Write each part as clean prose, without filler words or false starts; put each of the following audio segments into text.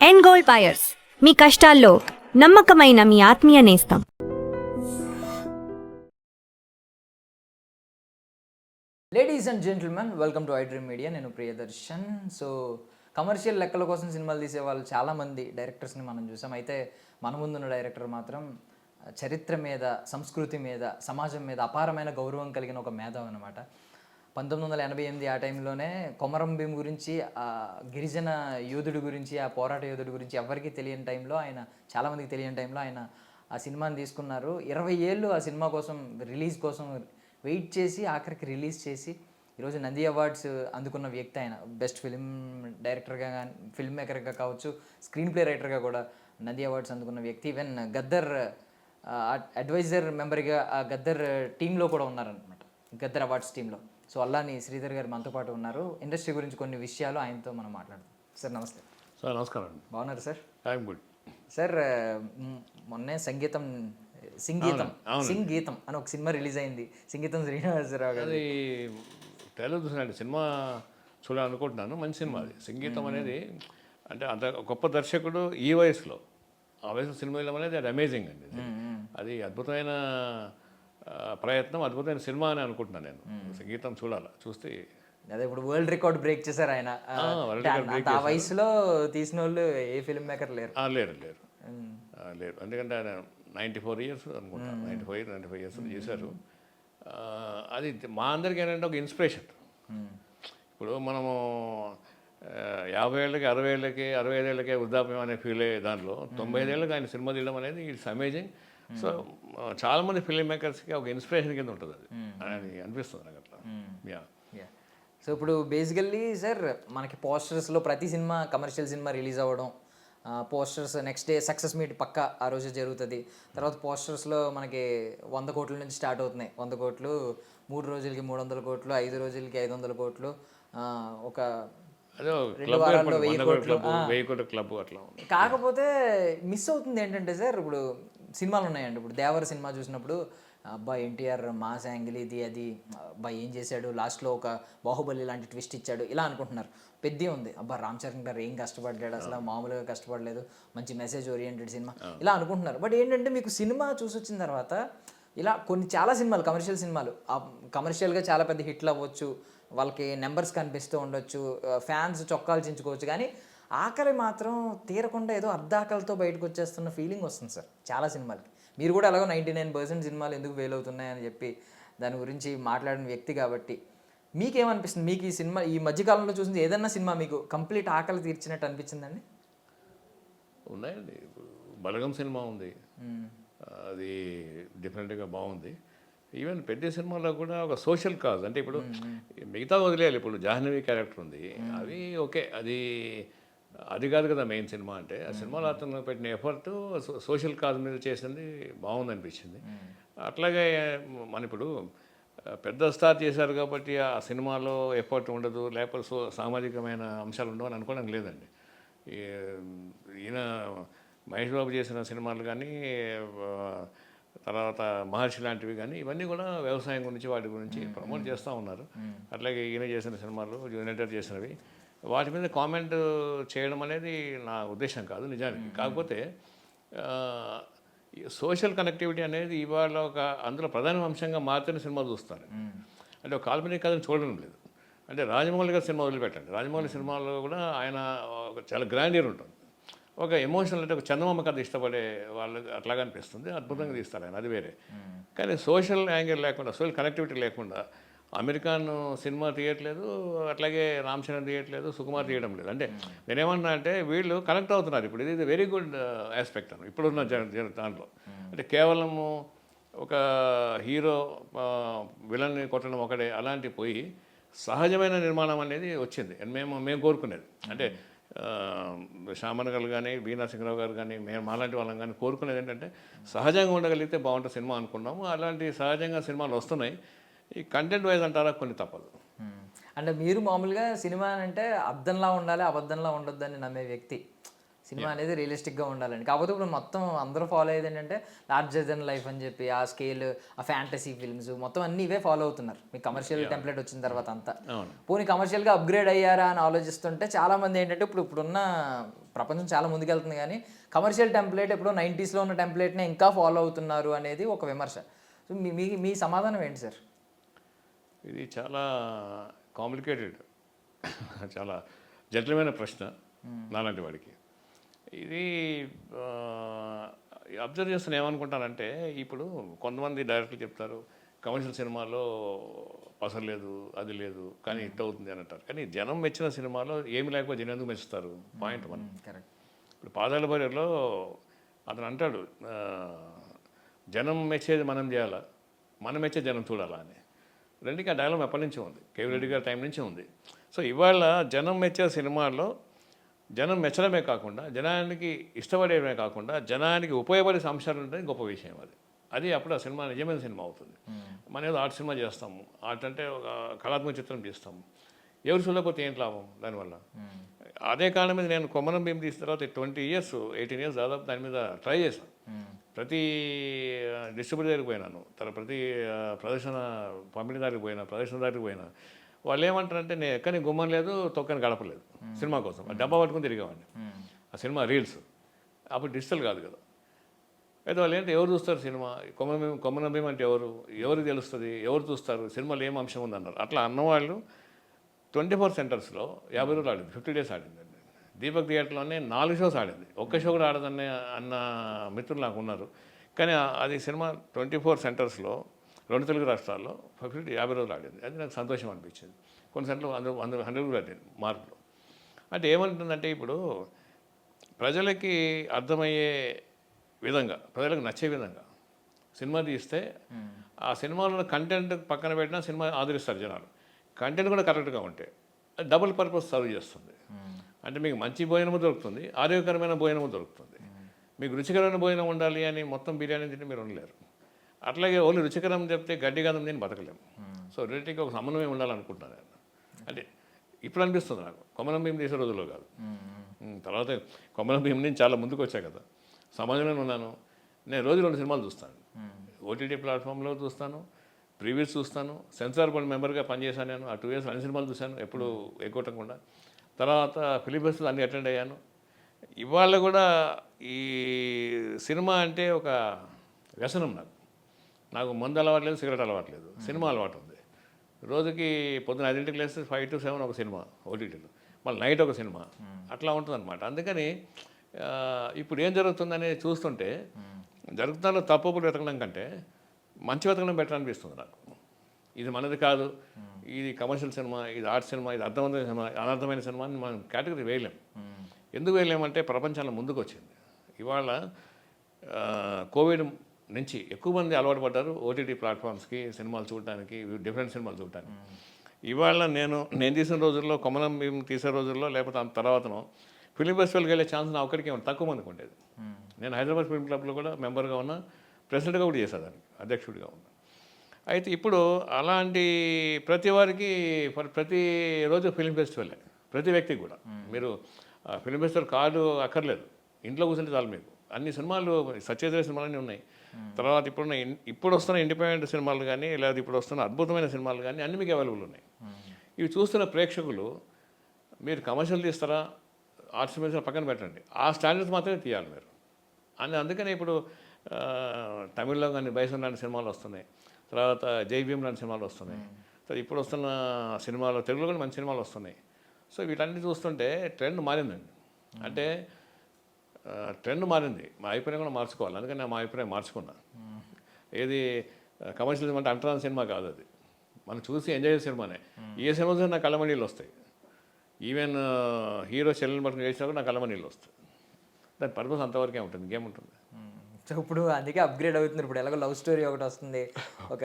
End gold buyers, మీ కష్టాల్లో నమ్మకమైన మీ ఆత్మీయ నేస్తం. Ladies and gentlemen, welcome to iDream media. నేను ప్రియదర్శన్. సో కమర్షియల్ లెక్కల కోసం సినిమాలు తీసే వాళ్ళు చాలామంది డైరెక్టర్స్ని మనం చూసాం. అయితే మన ముందున్న డైరెక్టర్ మాత్రం చరిత్ర మీద, సంస్కృతి మీద, సమాజం మీద అపారమైన గౌరవం కలిగిన ఒక మేధావి అనమాట. 1988 ఆ టైంలోనే కొమరం భీం గురించి, ఆ గిరిజన యోధుడి గురించి, ఆ పోరాట యోధుడి గురించి ఎవరికీ తెలియని టైంలో ఆయన, చాలామందికి తెలియని టైంలో ఆయన ఆ సినిమాని తీసుకున్నారు. 20 ఏళ్ళు ఆ సినిమా కోసం, రిలీజ్ కోసం వెయిట్ చేసి ఆఖరికి రిలీజ్ చేసి ఈరోజు నంది అవార్డ్స్ అందుకున్న వ్యక్తి ఆయన. బెస్ట్ ఫిల్మ్ డైరెక్టర్గా కానీ, ఫిల్మ్ మేకర్గా కావచ్చు, స్క్రీన్ ప్లే రైటర్గా కూడా నంది అవార్డ్స్ అందుకున్న వ్యక్తి. ఈవెన్ గద్దర్ అడ్వైజర్ మెంబర్గా ఆ గద్దర్ టీంలో కూడా ఉన్నారనమాట, గద్దర్ అవార్డ్స్ టీంలో. సో అల్లాని శ్రీధర్ గారు మనతో పాటు ఉన్నారు. ఇండస్ట్రీ గురించి కొన్ని విషయాలు ఆయనతో మనం మాట్లాడదాం. సార్ నమస్తే. సార్ నమస్కారం అండి. బాగున్నారు సార్? I'm good sir. మొన్నే సంగీతం అని ఒక సినిమా రిలీజ్ అయింది. సంగీతం శ్రీనివాసరావు గారు. అది ట్రైలర్ చూసానండి, సినిమా చూడాలనుకుంటున్నాను. మంచి సినిమా అది. సంగీతం అనేది అంటే అంత గొప్ప దర్శకుడు ఈ వయసులో, ఆ వయసులో సినిమా వేయడం అనేది అది అమేజింగ్ అండి. అది అద్భుతమైన ప్రయత్నం, అద్భుతమైన సినిమా అని అనుకుంటున్నాను నేను. సంగీతం చూడాలి, చూస్తే అదే ఇప్పుడు వరల్డ్ రికార్డ్ బ్రేక్ చేశారు ఆయన. ఆ వయసులో తీసిన వాళ్ళు ఏ ఫిల్మ్ మేకర్ లేరు. లేరు ఎందుకంటే ఆయన 94 ఇయర్స్ అనుకుంటా, 95 ఇయర్స్ చేశారు. అది మా అందరికీ ఏంటంటే ఒక ఇన్స్పిరేషన్. ఇప్పుడు మనము 50 ఏళ్ళకి, 60 ఏళ్ళకి, 65 ఏళ్ళకే వృద్ధాప్యం అనే ఫీల్ అయ్యే దాంట్లో 95 ఏళ్ళకి ఆయన సినిమా తీయడం అనేది ఇట్స్ అమేజింగ్. సో చాలామంది ఫిల్మ్ మేకర్స్కి ఒక ఇన్స్పిరేషన్ కింద ఉంటుంది అది అనిపిస్తుంది నాకు అట్లా. సో ఇప్పుడు బేసికల్లీ సార్, మనకి పోస్టర్స్లో ప్రతి సినిమా, కమర్షియల్ సినిమా రిలీజ్ అవ్వడం, posters next day success meet పక్క ఆ రోజు జరుగుతుంది. తర్వాత పోస్టర్స్లో మనకి 100 కోట్ల నుంచి స్టార్ట్ అవుతున్నాయి. 100 కోట్లు, 3 రోజులకి 300 కోట్లు, 5 రోజులకి 500 కోట్లు, ఒక 2 వారాల్లో 1000 కోట్లు క్లబ్ అట్లా. కాకపోతే మిస్ అవుతుంది ఏంటంటే సార్, ఇప్పుడు సినిమాలు ఉన్నాయండి. ఇప్పుడు దేవర సినిమా చూసినప్పుడు అబ్బా ఎన్టీఆర్ మాస్ యాంగిల్ ఇది, అది అబ్బా ఏం చేశాడు, లాస్ట్లో ఒక బాహుబలి లాంటి ట్విస్ట్ ఇచ్చాడు, ఇలా అనుకుంటున్నారు. పెద్ద ఉంది, అబ్బా రామ్ చరణ్ గారు ఏం కష్టపడ్డాడు, అసలు మామూలుగా కష్టపడలేదు, మంచి మెసేజ్ ఓరియంటెడ్ సినిమా, ఇలా అనుకుంటున్నారు. బట్ ఏంటంటే మీకు సినిమా చూసి వచ్చిన తర్వాత ఇలా చాలా సినిమాలు, కమర్షియల్ సినిమాలు కమర్షియల్గా చాలా పెద్ద హిట్లు అవ్వచ్చు, వాళ్ళకి నెంబర్స్ కనిపిస్తూ ఉండొచ్చు, ఫ్యాన్స్ చొక్కాలు చించుకోవచ్చు, కానీ ఆకలి మాత్రం తీరకుండా ఏదో అర్ధాకలతో బయటకు వచ్చేస్తున్న ఫీలింగ్ వస్తుంది సార్ చాలా సినిమాలకి. మీరు కూడా అలాగో 99% సినిమాలు ఎందుకు ఫెయిల్ అవుతున్నాయని చెప్పి దాని గురించి మాట్లాడిన వ్యక్తి కాబట్టి మీకేమనిపిస్తుంది? మీకు ఈ సినిమా ఈ మధ్యకాలంలో చూసింది ఏదన్నా సినిమా మీకు కంప్లీట్ ఆకలి తీర్చినట్టు అనిపించిందండి? ఉన్నాయండి. ఇప్పుడు బలగం సినిమా ఉంది, అది డిఫరెంట్గా బాగుంది. ఈవెన్ పెద్ద సినిమాలో కూడా ఒక సోషల్ కాజ్, అంటే ఇప్పుడు మిగతా వదిలేయాలి. ఇప్పుడు జాహ్నవి క్యారెక్టర్ ఉంది, అవి ఓకే, అది కాదు కదా మెయిన్ సినిమా. అంటే ఆ సినిమాలో అతను పెట్టిన ఎఫర్ట్ సోషల్ కాజ్ మీద చేసింది బాగుంది అనిపించింది. అట్లాగే మన ఇప్పుడు పెద్ద స్టార్ చేశారు కాబట్టి ఆ సినిమాలో ఎఫర్ట్ ఉండదు, లేకపోతే సామాజికమైన అంశాలు ఉండవు అని అనుకోవడం లేదండి. ఈయన మహేష్ బాబు చేసిన సినిమాలు కానీ, తర్వాత మహర్షి లాంటివి కానీ, ఇవన్నీ కూడా వ్యవసాయం గురించి, వాటి గురించి ప్రమోట్ చేస్తూ ఉన్నారు. అట్లాగే ఈయన చేసిన సినిమాలు, యునైటెడ్ చేసినవి, వాటి మీద కామెంట్ చేయడం అనేది నా ఉద్దేశం కాదు నిజానికి. కాకపోతే సోషల్ కనెక్టివిటీ అనేది ఇవాళ ఒక అందులో ప్రధాన అంశంగా మాత్రమే సినిమాలు చూస్తారు. అంటే ఒక కాల్పనిక కథను చూడడం లేదు. అంటే రాజమౌళి గారి సినిమా వదిలిపెట్టండి, రాజమౌళి సినిమాలో కూడా ఆయన చాలా గ్రాండియర్ ఉంటుంది. ఒక ఎమోషనల్, అంటే ఒక చందమామ కథ ఇష్టపడే వాళ్ళు అట్లాగా అనిపిస్తుంది, అద్భుతంగా తీస్తారు ఆయన, అది వేరే. కానీ సోషల్ యాంగిల్ లేకుండా, సోషల్ కనెక్టివిటీ లేకుండా అమెరికాన్ సినిమా తీయట్లేదు, అట్లాగే రామ్ చరణ్ తీయట్లేదు, సుకుమార్ తీయడం లేదు. అంటే నేనేమన్నా అంటే వీళ్ళు కనెక్ట్ అవుతున్నారు. ఇప్పుడు ఇది వెరీ గుడ్ ఆస్పెక్ట్ అను ఇప్పుడున్న దాంట్లో. అంటే కేవలము ఒక హీరో విలన్ని కొట్టడం ఒకటే అలాంటి పోయి సహజమైన నిర్మాణం అనేది వచ్చింది. మేము కోరుకునేది అంటే శ్యామన్ గారు కానీ, వీణా సింగరావు గారు కానీ, మేము మాలాంటి వాళ్ళం కానీ కోరుకునేది ఏంటంటే సహజంగా ఉండగలిగితే బాగుంటుంది సినిమా అనుకున్నాము. అలాంటి సహజంగా సినిమాలు వస్తున్నాయి. ఈ కంటెంట్ వైజ్ అంటారా కొన్ని తప్పదు. అంటే మీరు మామూలుగా సినిమా అంటే అర్థంలా ఉండాలి, అబద్ధంలా ఉండొద్దని నమ్మే వ్యక్తి. సినిమా అనేది రియలిస్టిక్గా ఉండాలండి. కాకపోతే ఇప్పుడు మొత్తం అందరూ ఫాలో అయ్యేది ఏంటంటే లార్జర్ దెన్ లైఫ్ అని చెప్పి, ఆ స్కేల్, ఆ ఫ్యాంటసీ ఫిల్మ్స్ మొత్తం అన్నీ ఇవే ఫాలో అవుతున్నారు. మీకు కమర్షియల్ టెంప్లెట్ వచ్చిన తర్వాత అంతా పోనీ కమర్షియల్గా అప్గ్రేడ్ అయ్యారా అని ఆలోచిస్తుంటే చాలామంది ఏంటంటే ఇప్పుడున్న ప్రపంచం చాలా ముందుకెళ్తుంది కానీ కమర్షియల్ టెంప్లెట్ ఎప్పుడో 90sలో ఉన్న టెంప్లెట్నే ఇంకా ఫాలో అవుతున్నారు అనేది ఒక విమర్శ. సో మీ మీ సమాధానం ఏంటి సార్? ఇది చాలా కాంప్లికేటెడ్, చాలా జటిలమైన ప్రశ్న నాలాంటి వాడికి. ఇది అబ్జర్వ్ చేస్తున్న ఏమనుకుంటానంటే, ఇప్పుడు కొంతమంది డైరెక్టర్లు చెప్తారు కమర్షియల్ సినిమాలో పసరు లేదు, అది లేదు, కానీ హిట్ అవుతుంది అని అంటారు. కానీ జనం మెచ్చిన సినిమాలో ఏమి లేకపోతే జనం ఎందుకు మెచ్చుతారు? పాయింట్ మనం. కరెక్ట్. ఇప్పుడు పాదాల బరిలో అతను అంటాడు, జనం మెచ్చేది మనం చేయాలా, మనం మెచ్చే జనం చూడాలా అని. రెండుకి ఆ డైలాగ్ ఎప్పటి నుంచి ఉంది, కేవీ రెడ్డి గారి టైం నుంచి ఉంది. సో ఇవాళ జనం మెచ్చే సినిమాల్లో జనం మెచ్చడమే కాకుండా, జనానికి ఇష్టపడేయడమే కాకుండా, జనానికి ఉపయోగపడే అంశాలు ఉంటే గొప్ప విషయం అది. అది అప్పుడు ఆ సినిమా నిజమైన సినిమా అవుతుంది. మనం ఏదో ఆర్ట్ సినిమా చేస్తాము, ఆర్ట్ అంటే ఒక కళాత్మక చిత్రం చేస్తాము, ఎవరు చూడకపోతే ఏంటి లాభం దానివల్ల? అదే కారణం మీద నేను కొమ్మరం భీమ్ తీసిన తర్వాత 18 years దాదాపు దాని మీద ట్రై చేశాను. ప్రతి డిస్ట్రిబ్యూటర్ దగ్గరికి పోయినాను, ప్రతి ప్రదర్శన పంపిణీదారికి పోయినా, ప్రదర్శనదారికి పోయినా, వాళ్ళు ఏమంటారంటే నేను ఎక్కని గుమ్మం లేదు, తొక్కని గడపలేదు సినిమా కోసం. ఆ డబ్బా పట్టుకుని తిరిగేవాడిని. ఆ సినిమా రీల్స్ అప్పుడు డిజిటల్ కాదు కదా. అయితే వాళ్ళు ఏంటి, ఎవరు చూస్తారు సినిమా? కొమ్మరం భీమ్ అంటే ఎవరికి తెలుస్తుంది, ఎవరు చూస్తారు, సినిమాలో ఏం అంశం ఉందన్నారు. అట్లా అన్నవాళ్ళు 24 centersలో 50 రోజులు ఆడింది, 50 days ఆడింది. దీపక్ థియేటర్లోనే 4 shows ఆడింది, ఒక్క షో కూడా ఆడదన్న మిత్రులు నాకు ఉన్నారు. కానీ అది సినిమా 24 centersలో 2 తెలుగు రాష్ట్రాల్లో 50 రోజులు ఆడింది. అది నాకు సంతోషం అనిపించింది. కొన్ని సెంటర్లు 100 కూడా ఆడింది మార్కులు. అంటే ఏమంటుందంటే, ఇప్పుడు ప్రజలకి అర్థమయ్యే విధంగా, ప్రజలకు నచ్చే విధంగా సినిమా తీస్తే ఆ సినిమాలో కంటెంట్ పక్కన పెట్టినా సినిమా ఆదరిస్తారు జనాలు. కంటెంట్ కూడా కరెక్ట్గా ఉంటే అది డబుల్ పర్పస్ సర్వ్ చేస్తుంది. అంటే మీకు మంచి భోజనము దొరుకుతుంది, ఆరోగ్యకరమైన భోజనము దొరుకుతుంది. మీకు రుచికరమైన భోజనం ఉండాలి అని మొత్తం బిర్యానీ తింటే మీరు ఉండలేరు. అట్లాగే ఓన్లీ రుచికరం చెప్తే గడ్డి గంధం తిని బతకలేము. సో రెండింటికి ఒక సమన్వయం ఉండాలనుకుంటున్నాను నేను. అంటే ఇప్పుడు అనిపిస్తుంది నాకు, కొమ్మరం భీమ్ తీసే రోజుల్లో కాదు, తర్వాత కొమ్మరం భీమ్ నుంచి చాలా ముందుకు వచ్చా కదా, సమాజంలో ఉన్నాను. నేను రోజు 2 సినిమాలు చూస్తాను. ఓటీటీ ప్లాట్ఫామ్లో చూస్తాను, ప్రీవియస్ చూస్తాను, సెన్సార్ బోర్డ్ మెంబర్గా పనిచేశాను. నేను ఆ 2 years అన్ని సినిమాలు చూశాను, ఎప్పుడు ఎగ్గొట్టకుండా. తర్వాత ఫిలిం ఫెస్టివల్ అన్ని అటెండ్ అయ్యాను. ఇవాళ కూడా ఈ సినిమా అంటే ఒక వ్యసనం నాకు మందు అలవాట్లేదు, సిగరెట్ అలవాట్లేదు, సినిమా అలవాటు ఉంది. రోజుకి పొద్దున 5 లేస్తే 5 to 7 ఒక సినిమా ఓటీటీలో, మళ్ళీ నైట్ ఒక సినిమా, అట్లా ఉంటుందన్నమాట. అందుకని ఇప్పుడు ఏం జరుగుతుందనేది చూస్తుంటే, జరుగుతున్న తప్పులు వెతకడం కంటే మంచి వెతకడం బెటర్ అనిపిస్తుంది నాకు. ఇది మనది కాదు, ఇది కమర్షియల్ సినిమా, ఇది ఆర్ట్ సినిమా, ఇది అర్థవంతమైన సినిమా, అనర్థమైన సినిమా అని మనం కేటగిరీ వేయలేం. ఎందుకు వేయలేమంటే ప్రపంచంలో ముందుకు వచ్చింది. ఇవాళ కోవిడ్ నుంచి ఎక్కువ మంది అలవాటు పడ్డారు ఓటీటీ ప్లాట్ఫామ్స్కి, సినిమాలు చూడడానికి, డిఫరెంట్ సినిమాలు చూడటానికి. ఇవాళ నేను తీసిన రోజుల్లో, కొమ్మరం భీమ్ తీసే రోజుల్లో, లేకపోతే అంత తర్వాతనో ఫిలిం ఫెస్టివల్కి వెళ్ళే ఛాన్స్ నా ఒక్కడికే తక్కువ మందికి ఉండేది. నేను హైదరాబాద్ ఫిల్మ్ క్లబ్లో కూడా మెంబర్గా ఉన్నా, ప్రెసిడెంట్గా కూడా చేసేదానికి, అధ్యక్షుడిగా ఉన్నా. అయితే ఇప్పుడు అలాంటి ప్రతి వారికి ప్రతిరోజు ఫిలిం ఫెస్టివలే, ప్రతి వ్యక్తికి కూడా. మీరు ఫిలిం ఫెస్టివల్ కార్డు అక్కర్లేదు, ఇంట్లో కూర్చుంటే చాలు మీకు. అన్ని సినిమాలు, సత్యదేవ సినిమాలన్నీ ఉన్నాయి. తర్వాత ఇప్పుడు వస్తున్న ఇండిపెండెంట్ సినిమాలు కానీ, లేదా ఇప్పుడు వస్తున్న అద్భుతమైన సినిమాలు కానీ అన్నీ మీకు అవైలబుల్ ఉన్నాయి. ఇవి చూస్తున్న ప్రేక్షకులు మీరు కమర్షియల్ తీస్తారా, ఆర్ట్స్ సినిమా పక్కన పెట్టండి, ఆ స్టాండర్డ్స్ మాత్రమే తీయాలి మీరు అని. అందుకనే ఇప్పుడు తమిళ్లో కానీ బైసన్ లాంటి సినిమాలు వస్తున్నాయి, తర్వాత జై భీమ్ లాంటి సినిమాలు వస్తున్నాయి. సో ఇప్పుడు వస్తున్న సినిమాలు తెలుగులో కూడా మంచి సినిమాలు వస్తున్నాయి. సో వీటన్ని చూస్తుంటే ట్రెండ్ మారిందండి. అంటే ట్రెండ్ మారింది, మా అభిప్రాయం కూడా మార్చుకోవాలి. అందుకని నేను మా అభిప్రాయం మార్చుకున్నా. ఏది కమర్షియల్ అంటే అంటరాని సినిమా కాదు, అది మనం చూసి ఎంజాయ్ చేసే సినిమానే. ఏ సినిమా చూసినా నాకు కళ్ళమణీళ్ళు వస్తాయి. ఈవెన్ హీరో చెల్లెని పట్టుకుని చేసినా కూడా నాకు కళ్ళమణీళ్ళు వస్తాయి. దాని పర్పస్ అంతవరకే ఉంటుంది, ఇంకేముంటుంది. సో ఇప్పుడు అందుకే అప్గ్రేడ్ అవుతున్నారు. ఇప్పుడు ఎలాగో లవ్ స్టోరీ ఒకటి వస్తుంది, ఒక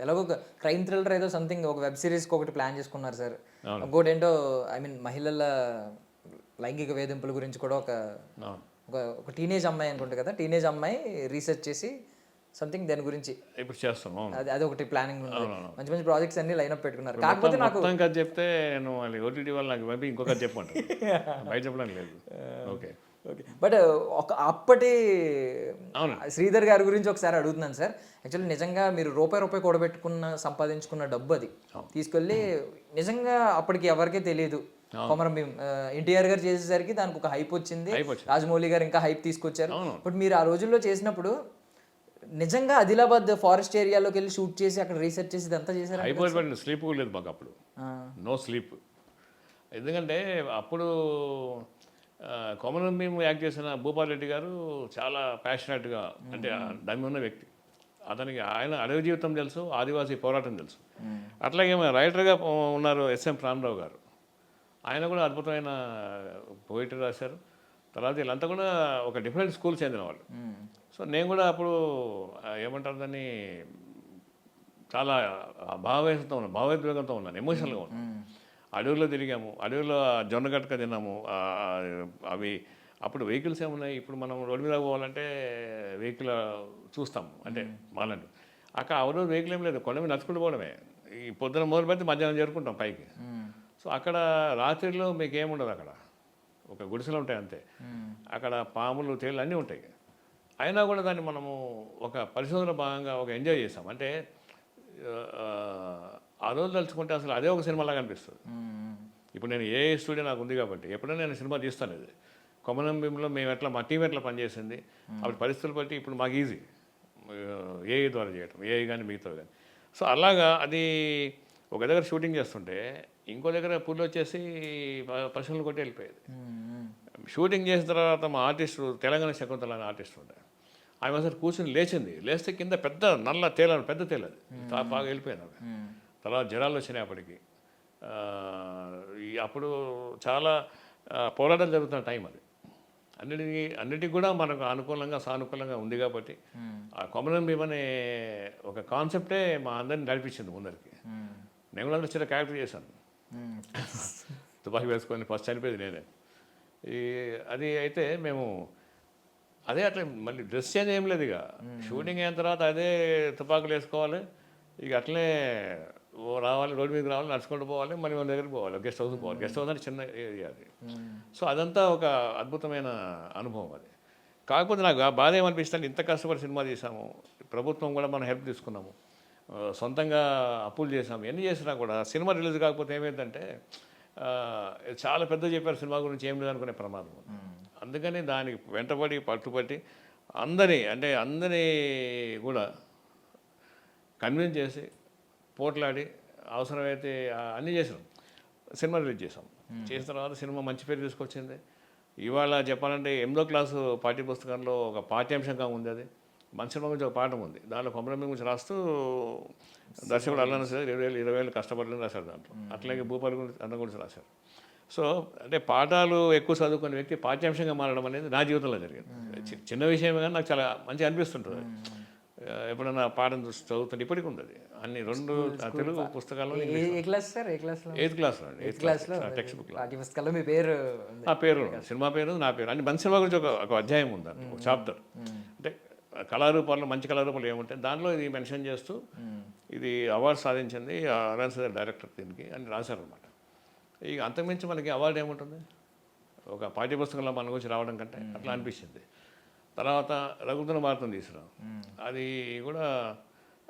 ఎలాగో ఒక క్రైమ్ థ్రిల్లర్ ఏదో సంథింగ్, ఒక వెబ్ సిరీస్కి ఒకటి ప్లాన్ చేసుకున్నారు సార్. ఇంకోటి ఏంటో మహిళల లైంగిక వేధింపుల గురించి కూడా ఒక టీనేజ్ అమ్మాయి అనుకుంటా కదా, టీనేజ్ అమ్మాయి రీసెర్చ్ చేసి సంథింగ్ దాని గురించి ఇప్పుడు చేస్తాం. అది ఒకటి ప్లానింగ్ ఉంది. మంచి మంచి ప్రాజెక్ట్స్ అన్ని లైన్ అప్ పెట్టుకున్నారు. కాకపోతే నాకు కథ చెప్తే నేను ఓటీటీ వాళ్ళు నాకు పంపి ఇంకొక చెప్పండి, బయట చెప్పడం లేదు. Okay okay. బట్ ఒక అప్పటి శ్రీధర్ గారి గురించి ఒకసారి అడుగుతున్నాను సార్. యాక్చువల్లీ నిజంగా మీరు రూపాయి సంపాదించుకున్న డబ్బు అది తీసుకెళ్ళి నిజంగా అప్పటికి ఎవరికీ తెలియదు, కొమరం భీం ఎన్టీఆర్ గారు చేసేసరికి దానికి ఒక హైప్ వచ్చింది, రాజమౌళి గారు ఇంకా హైప్ తీసుకొచ్చారు. బట్ మీరు ఆ రోజుల్లో చేసినప్పుడు నిజంగా ఆదిలాబాద్ ఫారెస్ట్ ఏరియాలోకి వెళ్ళి షూట్ చేసి అక్కడ రీసెర్చ్ చేసి ఇదంతా చేశారు. అయిపోయింది, స్లీప్ కూడా లేదు మాకు అప్పుడు, నో స్లీప్. ఎందుకంటే అప్పుడు కొమరం భీం యాక్ట్ చేసిన భూపాల్ రెడ్డి గారు చాలా ప్యాషనెట్గా, అంటే దమ్మి ఉన్న వ్యక్తి. అతనికి ఆయన అడవి జీవితం తెలుసు, ఆదివాసీ పోరాటం తెలుసు. అట్లాగే రైటర్గా ఉన్నారు ఎస్ఎం ప్రాణరావు గారు, ఆయన కూడా అద్భుతమైన పోయిటరీ రాశారు. తర్వాత వీళ్ళంతా కూడా ఒక డిఫరెంట్ స్కూల్ చెందిన వాళ్ళు. సో నేను కూడా అప్పుడు ఏమంటారు దాన్ని, చాలా భావోద్వేగంతో ఉన్నాను, ఎమోషనల్గా ఉన్నాను. అడవుల్లో తిరిగాము, అడవుల్లో జొన్న గట్టక తిన్నాము. అవి అప్పుడు వెహికల్స్ ఏమున్నాయి, ఇప్పుడు మనం రోడ్డు మీద పోవాలంటే వెహికల్ చూస్తాము, అంటే మాలంటూ. అక్కడ ఆ రోజు వెహికల్ ఏం లేదు, కొండ మీద నడుచుకుంటూ పోవడమే. ఈ పొద్దున మొదలు పెడితే మధ్యాహ్నం చేరుకుంటాం పైకి. సో అక్కడ రాత్రిలో మీకు ఏముండదు, అక్కడ ఒక గుడిసెలు ఉంటాయి అంతే. అక్కడ పాములు, తేళ్ళు అన్నీ ఉంటాయి. అయినా కూడా దాన్ని మనము ఒక పరిశోధన భాగంగా ఒక ఎంజాయ్ చేస్తాం. అంటే ఆ రోజు తలుచుకుంటే అసలు అదే ఒక సినిమాలాగా అనిపిస్తుంది. ఇప్పుడు నేను ఏ స్టూడియో నాకు ఉంది కాబట్టి ఎప్పుడైనా నేను సినిమా తీస్తాను. ఇది కొమరం భీంలో మేము ఎట్లా, మా టీం ఎట్లా పనిచేసింది, అప్పుడు పరిస్థితులు బట్టి ఇప్పుడు మాకు ఈజీ ఏఐ ద్వారా చేయటం, ఏఐ కానీ మిగతా కానీ. సో అలాగా అది ఒక దగ్గర షూటింగ్ చేస్తుంటే ఇంకో దగ్గర పుల్లు వచ్చేసి పశువులను కొట్టి వెళ్ళిపోయేది. షూటింగ్ చేసిన తర్వాత మా ఆర్టిస్టు, తెలంగాణ శకుంతల అనే ఆర్టిస్ట్ ఉండే, ఆమె అసలు కూర్చొని లేస్తే కింద పెద్ద నల్ల తేలని, పెద్ద తేలది బాగా వెళ్ళిపోయింది ఆమె. తర్వాత జ్వరాలు వచ్చినాయి అప్పటికి. అప్పుడు చాలా పోరాటాలు జరుగుతున్న టైం అది. అన్నిటికీ కూడా మనకు అనుకూలంగా సానుకూలంగా ఉంది కాబట్టి ఆ కొమరం భీం అనే ఒక కాన్సెప్టే మా అందరిని నడిపించింది ముందరికి. నేను కూడా చిన్న క్యారెక్టర్ చేశాను, తుపాకీ వేసుకొని ఫస్ట్ చనిపోయేది నేనే. అది అయితే మేము అదే అట్లా మళ్ళీ డ్రెస్ చేంజ్ ఏం లేదు. ఇక షూటింగ్ అయిన తర్వాత అదే తుపాకులు వేసుకోవాలి, ఇక అట్లనే రావాలి, రోడ్డు మీదకి రావాలి, నడుచుకుంటూ పోవాలి, మళ్ళీ మన దగ్గరికి పోవాలి, గెస్ట్ హౌస్కి పోవాలి. గెస్ట్ హౌస్ అంటే చిన్న ఏరియా అది. సో అదంతా ఒక అద్భుతమైన అనుభవం అది. కాకపోతే నాకు బాధ ఏమనిపిస్తుంది, ఇంత కష్టపడి సినిమా తీసాము, ప్రభుత్వం కూడా మనం హెల్ప్ తీసుకున్నాము, సొంతంగా అప్పులు చేసాము, ఎన్ని చేసినా కూడా సినిమా రిలీజ్ కాకపోతే ఏమైందంటే చాలా పెద్ద చెప్పారు సినిమా గురించి, ఏం లేదనుకునే ప్రమాదం. అందుకని దానికి వెంటబడి పట్టుబట్టి అందరినీ కూడా కన్విన్స్ చేసి పోట్లాడి అవసరమైతే అన్నీ చేసాం, సినిమా రిలీజ్ చేసాం. చేసిన తర్వాత సినిమా మంచి పేరు తీసుకొచ్చింది. ఇవాళ చెప్పాలంటే 8వ క్లాసు పాఠ్య పుస్తకంలో ఒక పాఠ్యాంశంగా ఉంది. అది మన సినిమా గురించి ఒక పాఠం ఉంది, దాంట్లో కొమరం భీం గురించి రాస్తూ దర్శకుడు అల్లాన సార్ 20,000 కష్టపడలేని రాశారు దాంట్లో. అట్లాగే భూపాల్ గురించి అన్న గురించి రాశారు. సో అంటే పాఠాలు ఎక్కువ చదువుకునే వ్యక్తి పాఠ్యాంశంగా మారడం అనేది నా జీవితంలో జరిగింది. చిన్న విషయమే కానీ నాకు చాలా మంచిగా అనిపిస్తుంటుంది. ఎప్పుడన్నా పాఠం చదువుతుంటే ఇప్పటికి ఉంది అది. అన్ని 2 తెలుగు పుస్తకాల్లో 8th క్లాస్లో టెక్స్ట్ బుక్లో మీ పేరు, నా పేరు, సినిమా పేరు, నా పేరు, అన్ని మంచి సినిమా గురించి ఒక అధ్యాయం ఉంది, ఒక చాప్టర్. అంటే కళారూపాల్లో మంచి కళారూపాలు ఏముంటాయి దాంట్లో ఇది మెన్షన్ చేస్తూ ఇది అవార్డు సాధించింది అరుణ్ సార్ డైరెక్టర్ దీనికి అని రాశారనమాట. ఇక అంతకుమించి మనకి అవార్డు ఏముంటుంది ఒక పాఠ్యపుస్తకంలో మన గురించి రావడం కంటే, అట్లా అనిపించింది. తర్వాత రఘువీర భారతం తీసుకురాం, అది కూడా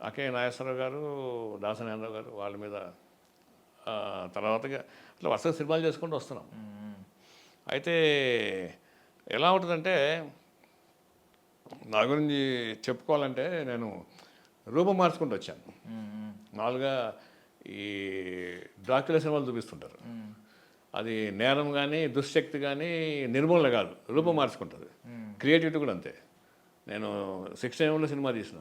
అకే నాగేశ్వరరావు గారు, దాసనారాయణరావు గారు వాళ్ళ మీద తర్వాతగా అట్లా వరుసగా సినిమాలు చేసుకుంటూ వస్తున్నాం. అయితే ఎలా ఉంటుందంటే నా గురించి చెప్పుకోవాలంటే నేను రూపం మార్చుకుంటూ వచ్చాను. మామూలుగా ఈ డ్రాక్యులా సినిమాలు చూపిస్తుంటారు, అది నేరం కానీ దుశ్శక్తి కానీ నిర్మూలన కాదు, రూపం మార్చుకుంటుంది. క్రియేటివిటీ కూడా అంతే. నేను 16 సినిమా తీసిన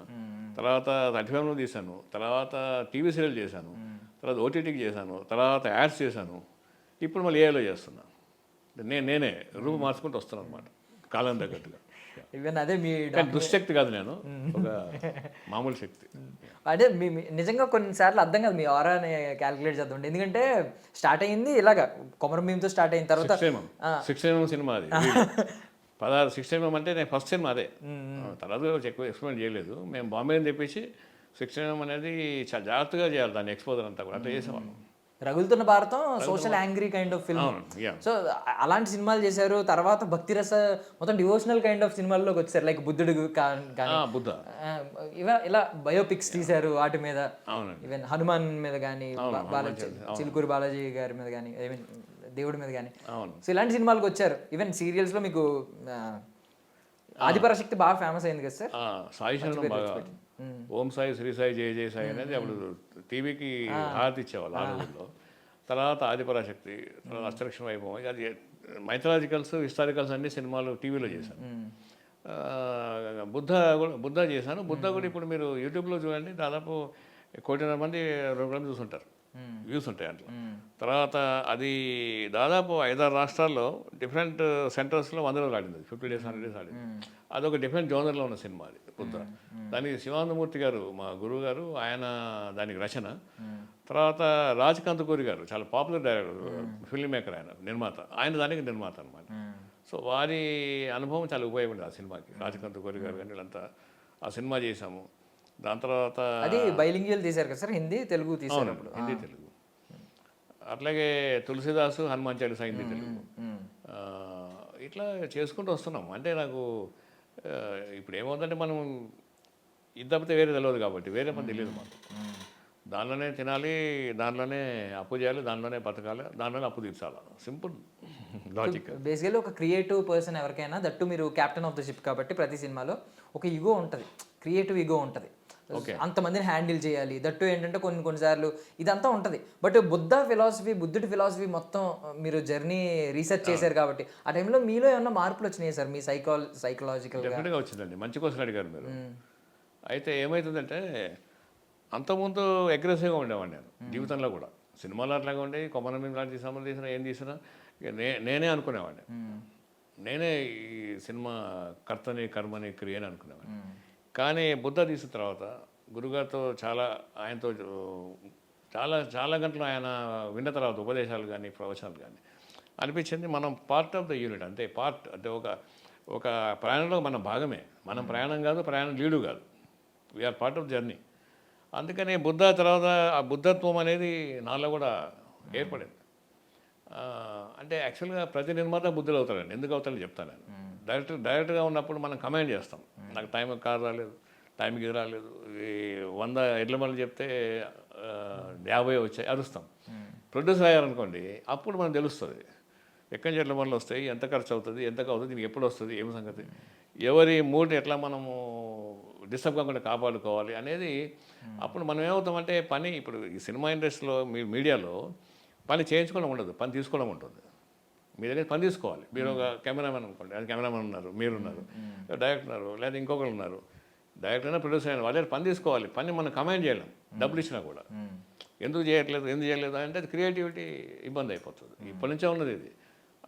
తర్వాత 35 తీశాను, తర్వాత టీవీ సీరియల్ చేశాను, తర్వాత ఓటీటీకి చేశాను, తర్వాత యాడ్స్ చేశాను, ఇప్పుడు మళ్ళీ ఏఐలో చేస్తున్నా. నేనే రూపం మార్చుకుంటూ వస్తున్నాను అనమాట కాలం తగ్గట్టుగా. ఈవెన్ అదే మీ దుశ్శక్తి కాదు, నేను ఒక మామూలు శక్తి. అదే మీ నిజంగా కొన్నిసార్లు అర్థం కాదు మీ ఆరాని క్యాలిక్యులేట్ చేద్దాం. ఎందుకంంటే స్టార్ట్ అయ్యింది ఇలాగా కొమరం భీంతో స్టార్ట్ అయిన తర్వాత 16 సినిమా అది 16 అంటే నేను ఫస్ట్ సినిమా అదే. తర్వాత ఎక్కువ ఎక్స్పెరిమెంట్ చేయలేదు. మేము బాంబే తెప్పించి 16 అనేది చాలా జాగ్రత్తగా చేయాలి దాన్ని, ఎక్స్పోజర్ అంతా కూడా అట్లా చేసేవాళ్ళం. Ragulutunna Bharatam social angry kind of film. So అలాంటి సినిమాలు చేశారు. తర్వాత భక్తి రస మొత్తం డివోషనల్ కైండ్ ఆఫ్ సినిమాల్లోకి వచ్చారు, లైక్ బుద్ధుడు బుద్ధ, ఇలా బయోపిక్స్ తీశారు వాటి మీద. ఈవెన్ హనుమాన్ మీద కానీ, చిలుకూరు బాలాజీ గారి మీద కానీ, ఐ మీన్ దేవుడి మీద కానీ. అవును. సో ఇలాంటి సినిమాలకు వచ్చారు. ఈవెన్ సీరియల్స్లో మీకు ఆదిపరాశక్తి బాగా ఫేమస్ అయింది కదా సార్. సాయి శరణం బాగా ఓం సాయి శ్రీ సాయి జయ జయ సాయి అనేది అప్పుడు టీవీకి హారతి ఇచ్చేవాళ్ళు ఆ రోజుల్లో. తర్వాత ఆదిపరాశక్తి, తర్వాత అష్టలక్ష్మి వైభవం, ఇక అది మైథలాజికల్స్ హిస్టారికల్స్ అన్ని సినిమాలు టీవీలో చేశాను. బుద్ధ చేశాను. బుద్ధ కూడా ఇప్పుడు మీరు యూట్యూబ్లో చూడండి, దాదాపు 1,00,00,000 మంది 2 చూస్తుంటారు, వ్యూస్ ఉంటాయి అట్లా. తర్వాత అది దాదాపు 5-6 రాష్ట్రాల్లో డిఫరెంట్ సెంటర్స్లో 100 రోజులు ఆడింది, 50 days 100 days ఆడింది. అదొక డిఫరెంట్ జోనర్లో ఉన్న సినిమా అది బుద్ధ. దానికి శివానందమూర్తి గారు మా గురువు గారు, ఆయన దానికి రచన. తర్వాత రాజ్ కందుకూరి గారు చాలా పాపులర్ డైరెక్టర్, ఫిల్మ్ మేకర్, ఆయన నిర్మాత, ఆయన దానికి నిర్మాత అనమాట. సో వారి అనుభవం చాలా ఉపయోగపడింది ఆ సినిమాకి. రాజ్ కందుకూరి గారు కానీ వీళ్ళంతా ఆ సినిమా చేశాము. దాని తర్వాత అది బైలింగ్యువల్ తీశారు కదా సార్, హిందీ తెలుగు తీశారు అప్పుడు. హిందీ తెలుగు. అట్లాగే తులసిదాసు హనుమాన్ చాలీసా హిందీ తెలుగు. ఇట్లా చేసుకుంటూ వస్తున్నాం. అంటే నాకు ఇప్పుడు ఏమవుతుందంటే మనం ఇది తప్పితే వేరే తెలియదు కాబట్టి వేరే పని తెలియదు మాకు. దానిలోనే తినాలి, దానిలోనే అప్పు చేయాలి, దానిలోనే బతకాలి, దానిలోనే అప్పు తీర్చాలి. Simple logic. బేసికల్లీ ఒక క్రియేటివ్ పర్సన్ ఎవరికైనా, దట్టు మీరు క్యాప్టెన్ ఆఫ్ ద షిప్ కాబట్టి ప్రతి సినిమాలో ఒక ఈగో ఉంటుంది, క్రియేటివ్ ఈగో ఉంటుంది. అంతమందిని హ్యాండిల్ చేయాలి, దట్టు ఏంటంటే కొన్నిసార్లు ఇదంతా ఉంటుంది. బట్ బుద్ధుడి ఫిలాసఫీ మొత్తం మీరు జర్నీ రీసెర్చ్ చేశారు కాబట్టి ఆ టైంలో మీలో ఏమన్నా మార్పులు వచ్చినాయి సార్? మీ సైకలాజికల్ డెఫినెట్గా వచ్చిందండి. మంచి క్వశ్చన్ అడిగారు మీరు. అయితే ఏమవుతుందంటే అంతకుముందు అగ్రెసివ్గా ఉండేవాడిని నేను జీవితంలో కూడా. సినిమాలో అట్లాగే ఉండే, కొమ్మన మేము లాంటి సినిమాలు తీసినా ఏం తీసినా ఇక నేనే అనుకునేవాడిని. నేనే ఈ సినిమా కర్తని కర్మని క్రియని అనుకునేవాడిని. కానీ బుద్ధ తీసిన తర్వాత గురుగారితో ఆయనతో చాలా గంటలు ఆయన విన్న తర్వాత ఉపదేశాలు కానీ ప్రవచనాలు కానీ అనిపించింది మనం పార్ట్ ఆఫ్ ద యూనిట్. అంటే ఒక ప్రయాణంలో మనం భాగమే. మనం ప్రయాణం కాదు, ప్రయాణం లీడు కాదు, వీఆర్ పార్ట్ ఆఫ్ జర్నీ. అందుకని బుద్ధ తర్వాత ఆ బుద్ధత్వం అనేది నాలో కూడా ఏర్పడింది. అంటే యాక్చువల్గా ప్రతి నిర్మాత బుద్ధులు అవుతాడండి. ఎందుకు అవుతాడో చెప్తాను నేను. డైరెక్ట్గా ఉన్నప్పుడు మనం కమాండ్ చేస్తాం. నాకు టైంకి కారు రాలేదు, టైంకి ఇది రాలేదు, 100 ఎడ్ల బండ్లు చెప్తే 50 వచ్చాయి అరుస్తాం. ప్రొడ్యూసర్ అయ్యారనుకోండి, అప్పుడు మనకు తెలుస్తుంది ఎక్కడి నుంచి ఎడ్ల బండ్లు వస్తాయి, ఎంత ఖర్చు అవుతుంది, ఎంత అవుతుంది, దీనికి ఎప్పుడు వస్తుంది, ఏమి సంగతి, ఎవరి మూడ్ ఎట్లా మనము డిస్టర్బ్ కాకుండా కాపాడుకోవాలి అనేది. అప్పుడు మనం ఏమవుతామంటే పని, ఇప్పుడు ఈ సినిమా ఇండస్ట్రీలో మీడియాలో పని చేయించుకోవడం ఉండదు, పని తీసుకోవడం ఉంటుంది. మీ దగ్గర పని తీసుకోవాలి. మీరు ఒక కెమెరామెన్ అనుకోండి, అది కెమెరామెన్ ఉన్నారు, మీరున్నారు, డైరెక్టర్ ఉన్నారు, లేదా ఇంకొకరు ఉన్నారు, డైరెక్టర్ అయినా ప్రొడ్యూసర్ అయినా, వాళ్ళ పని తీసుకోవాలి. పని మనం కమాండ్ చేయలేం డబ్బులు ఇచ్చినా కూడా. ఎందుకు చేయట్లేదు అంటే అది క్రియేటివిటీ ఇబ్బంది అయిపోతుంది. ఇప్పటి నుంచే ఉన్నది ఇది.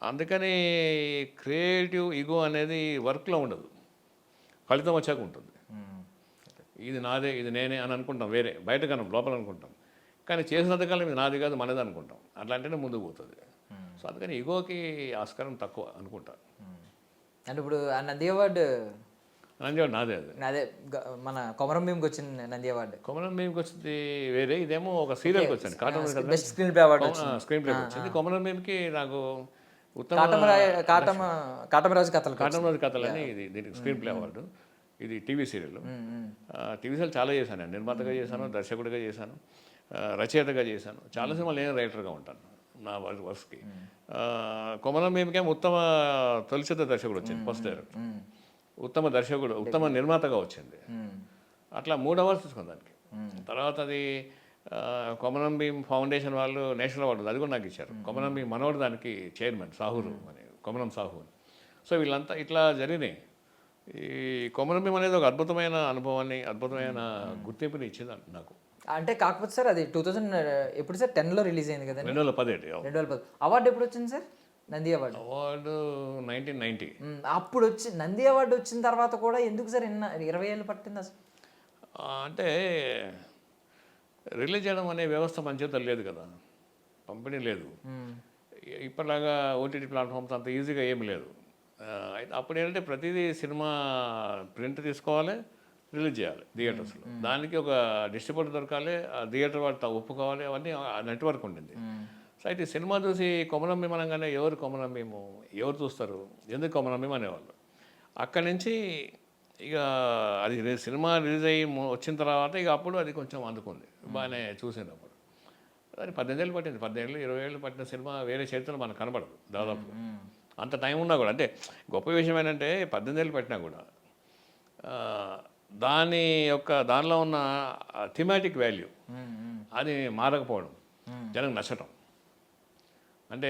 అందుకని క్రియేటివ్ ఈగో అనేది వర్క్లో ఉండదు, ఫలితం వచ్చాక ఉంటుంది. ఇది నాదే, ఇది నేనే అని అనుకుంటాం, వేరే బయట కనం లోపల అనుకుంటాం. కానీ చేసినంతకాలం ఇది నాది కాదు మనదే అనుకుంటాం. అట్లా అంటేనే ముందుకు పోతుంది. సో అందుకని ఈగోకి ఆస్కారం తక్కువ అనుకుంటా. అంటే ఇప్పుడు ఆ నంది అవార్డు నాదే. అదే మన కొమరం భీమ్కి వచ్చింది నంది అవార్డు. కొమరం భీమ్కి వచ్చింది వేరే, ఇదేమో ఒక సీరియల్కి వచ్చింది, cartoon best screen play award, screen ప్లేకి వచ్చింది. కొమరం భీమ్కి నాకు కాటమరాజు కథలు అని ఇది దీనికి స్క్రీన్ ప్లే అవార్డు. ఇది టీవీ సీరియల్. టీవీ సీరియల్ చాలా చేశాను నేను. నిర్మాతగా చేశాను, దర్శకుడిగా చేశాను, రచయితగా చేశాను. చాలా సినిమాలు నేను రైటర్గా ఉంటాను నా వర్క్స్కి. కొమరం భీమ్కేమో ఉత్తమ తొలిచిత్ర దర్శకుడు వచ్చింది, ఫస్ట్ డైరెక్టర్. ఉత్తమ దర్శకుడు, ఉత్తమ నిర్మాతగా వచ్చింది. అట్లా 3 అవార్డ్స్ తీసుకుంది దానికి. తర్వాత అది కొమరం భీమ్ ఫౌండేషన్ వాళ్ళు నేషనల్ అవార్డు అది కూడా నాకు ఇచ్చారు. కొమరం భీమ్ మనోడు దానికి చైర్మన్ సాహూరు అని, కొమరం సాహు. సో వీళ్ళంతా ఇట్లా జరిగినాయి. ఈ కొమరం భీమ్ అనేది ఒక అద్భుతమైన అనుభవాన్ని, అద్భుతమైన గుర్తింపుని ఇచ్చింది నాకు. అంటే కాకపోతే సార్ అది 2000 ఎప్పుడు సార్ 10లో రిలీజ్ అయింది కదా, 2010. అవార్డు ఎప్పుడు వచ్చింది సార్? నంది అవార్డు 1990. అప్పుడు వచ్చి నంది అవార్డు వచ్చిన తర్వాత కూడా ఎందుకు సార్ 20 ఏళ్ళు పట్టింది అసలు? అంటే రిలీజ్ చేయడం అనే వ్యవస్థ మన చేతుల్లో లేదు కదా, పంపిణీ లేదు. ఇప్పటిలాగా ఓటీటీ ప్లాట్ఫామ్స్ అంత ఈజీగా ఏమి లేదు. అయితే అప్పుడు ఏంటంటే ప్రతిదీ సినిమా ప్రింట్ తీసుకోవాలి, రిలీజ్ చేయాలి థియేటర్స్లో. దానికి ఒక డిస్ట్రిబ్యూటర్ దొరకాలి, ఆ థియేటర్ వాళ్ళు ఒప్పుకోవాలి, అవన్నీ నెట్వర్క్ ఉండింది. సో అయితే సినిమా చూసి కొమరం భీమ్ అనగానే ఎవరు కొమరం భీమ్, ఎవరు చూస్తారు, ఎందుకు కొమరం భీమ్ అనేవాళ్ళు. అక్కడి నుంచి ఇక అది సినిమా రిలీజ్ అయ్యి వచ్చిన తర్వాత ఇక అప్పుడు అది కొంచెం అందుకుంది, బాగానే చూసినప్పుడు. అది 18 ఏళ్ళు పట్టింది. 18 20 ఏళ్ళు పట్టిన సినిమా వేరే చరిత్రలో మనకు కనబడదు దాదాపు. అంత టైం ఉన్నా కూడా, అంటే గొప్ప విషయం ఏంటంటే 18 ఏళ్ళు పట్టినా కూడా దానిలో ఉన్న థిమాటిక్ వాల్యూ అది మారకపోవడం, జనం నచ్చటం. అంటే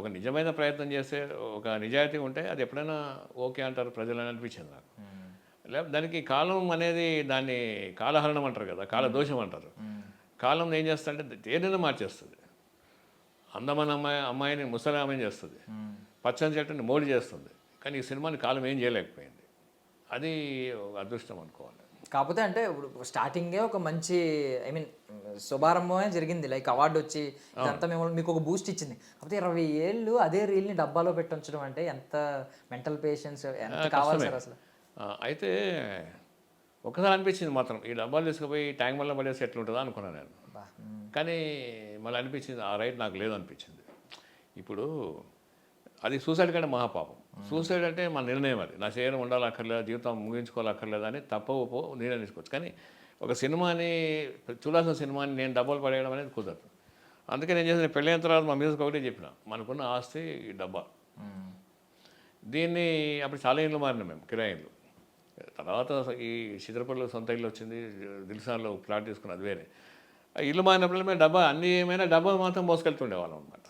ఒక నిజమైన ప్రయత్నం చేస్తే, ఒక నిజాయితీ ఉంటే అది ఎప్పుడైనా ఓకే అంటారు ప్రజలు అని అనిపించింది నాకు. లేకపోతే దానికి కాలం అనేది, దాన్ని కాలహరణం అంటారు కదా, కాలదోషం అంటారు. కాలం ఏం చేస్తుందంటే ఏదైనా మార్చేస్తుంది. అందమైన అమ్మాయిని ముసలి ఆమెను చేస్తుంది, పచ్చని చెట్టుని మోడి చేస్తుంది. కానీ ఈ సినిమాని కాలం ఏం చేయలేకపోయింది. అది ఒక అదృష్టం అనుకోవాలి. కాకపోతే అంటే ఇప్పుడు స్టార్టింగే ఒక మంచి శుభారంభమే జరిగింది, లైక్ అవార్డు వచ్చి ఇదంతా మీకు ఒక బూస్ట్ ఇచ్చింది. కాకపోతే 20 ఏళ్ళు అదే రీల్ని డబ్బాలో పెట్టి ఉంచడం అంటే ఎంత మెంటల్ పేషెన్స్ ఎంత కావాలి సార్ అసలు. అయితే ఒకసారి అనిపించింది మాత్రం, ఈ డబ్బాలు తీసుకుపోయి ట్యాంక్ వల్ల పడేసి ఎట్లుంటుందా అనుకున్నాను నేను. కానీ మళ్ళీ అనిపించింది ఆ రైట్ నాకు లేదు అనిపించింది. ఇప్పుడు అది సూసైడ్ కంటే మహాపాపం. సూసైడ్ అంటే మన నిర్ణయం, అది నా శరీరం ఉండాలక్కర్లేదు, జీవితం ముగించుకోవాలక్కర్లేదు అని తప్పవో నిర్ణయం తీసుకోవచ్చు. కానీ ఒక సినిమాని, చూడాల్సిన సినిమాని నేను డబ్బాలు పడేయడం అనేది కుదరదు. అందుకే నేను చేసిన పెళ్ళైన తర్వాత మా మ్యూజిక్ ఒకటే చెప్పిన, మనకున్న ఆస్తి ఈ డబ్బా. దీన్ని అప్పుడు చాలా ఇళ్ళు మారినాం మేము, కిరాయిలు. తర్వాత ఈ చిత్రపల్లిలో సొంత ఇల్లు వచ్చింది, దిల్సాన్లో ఫ్లాట్ తీసుకుని అది వేరే. ఇల్లు మారినప్పుడు మేము డబ్బా, అన్నీ ఏమైనా డబ్బా మాత్రం మోసుకెళ్తుండేవాళ్ళం అనమాట.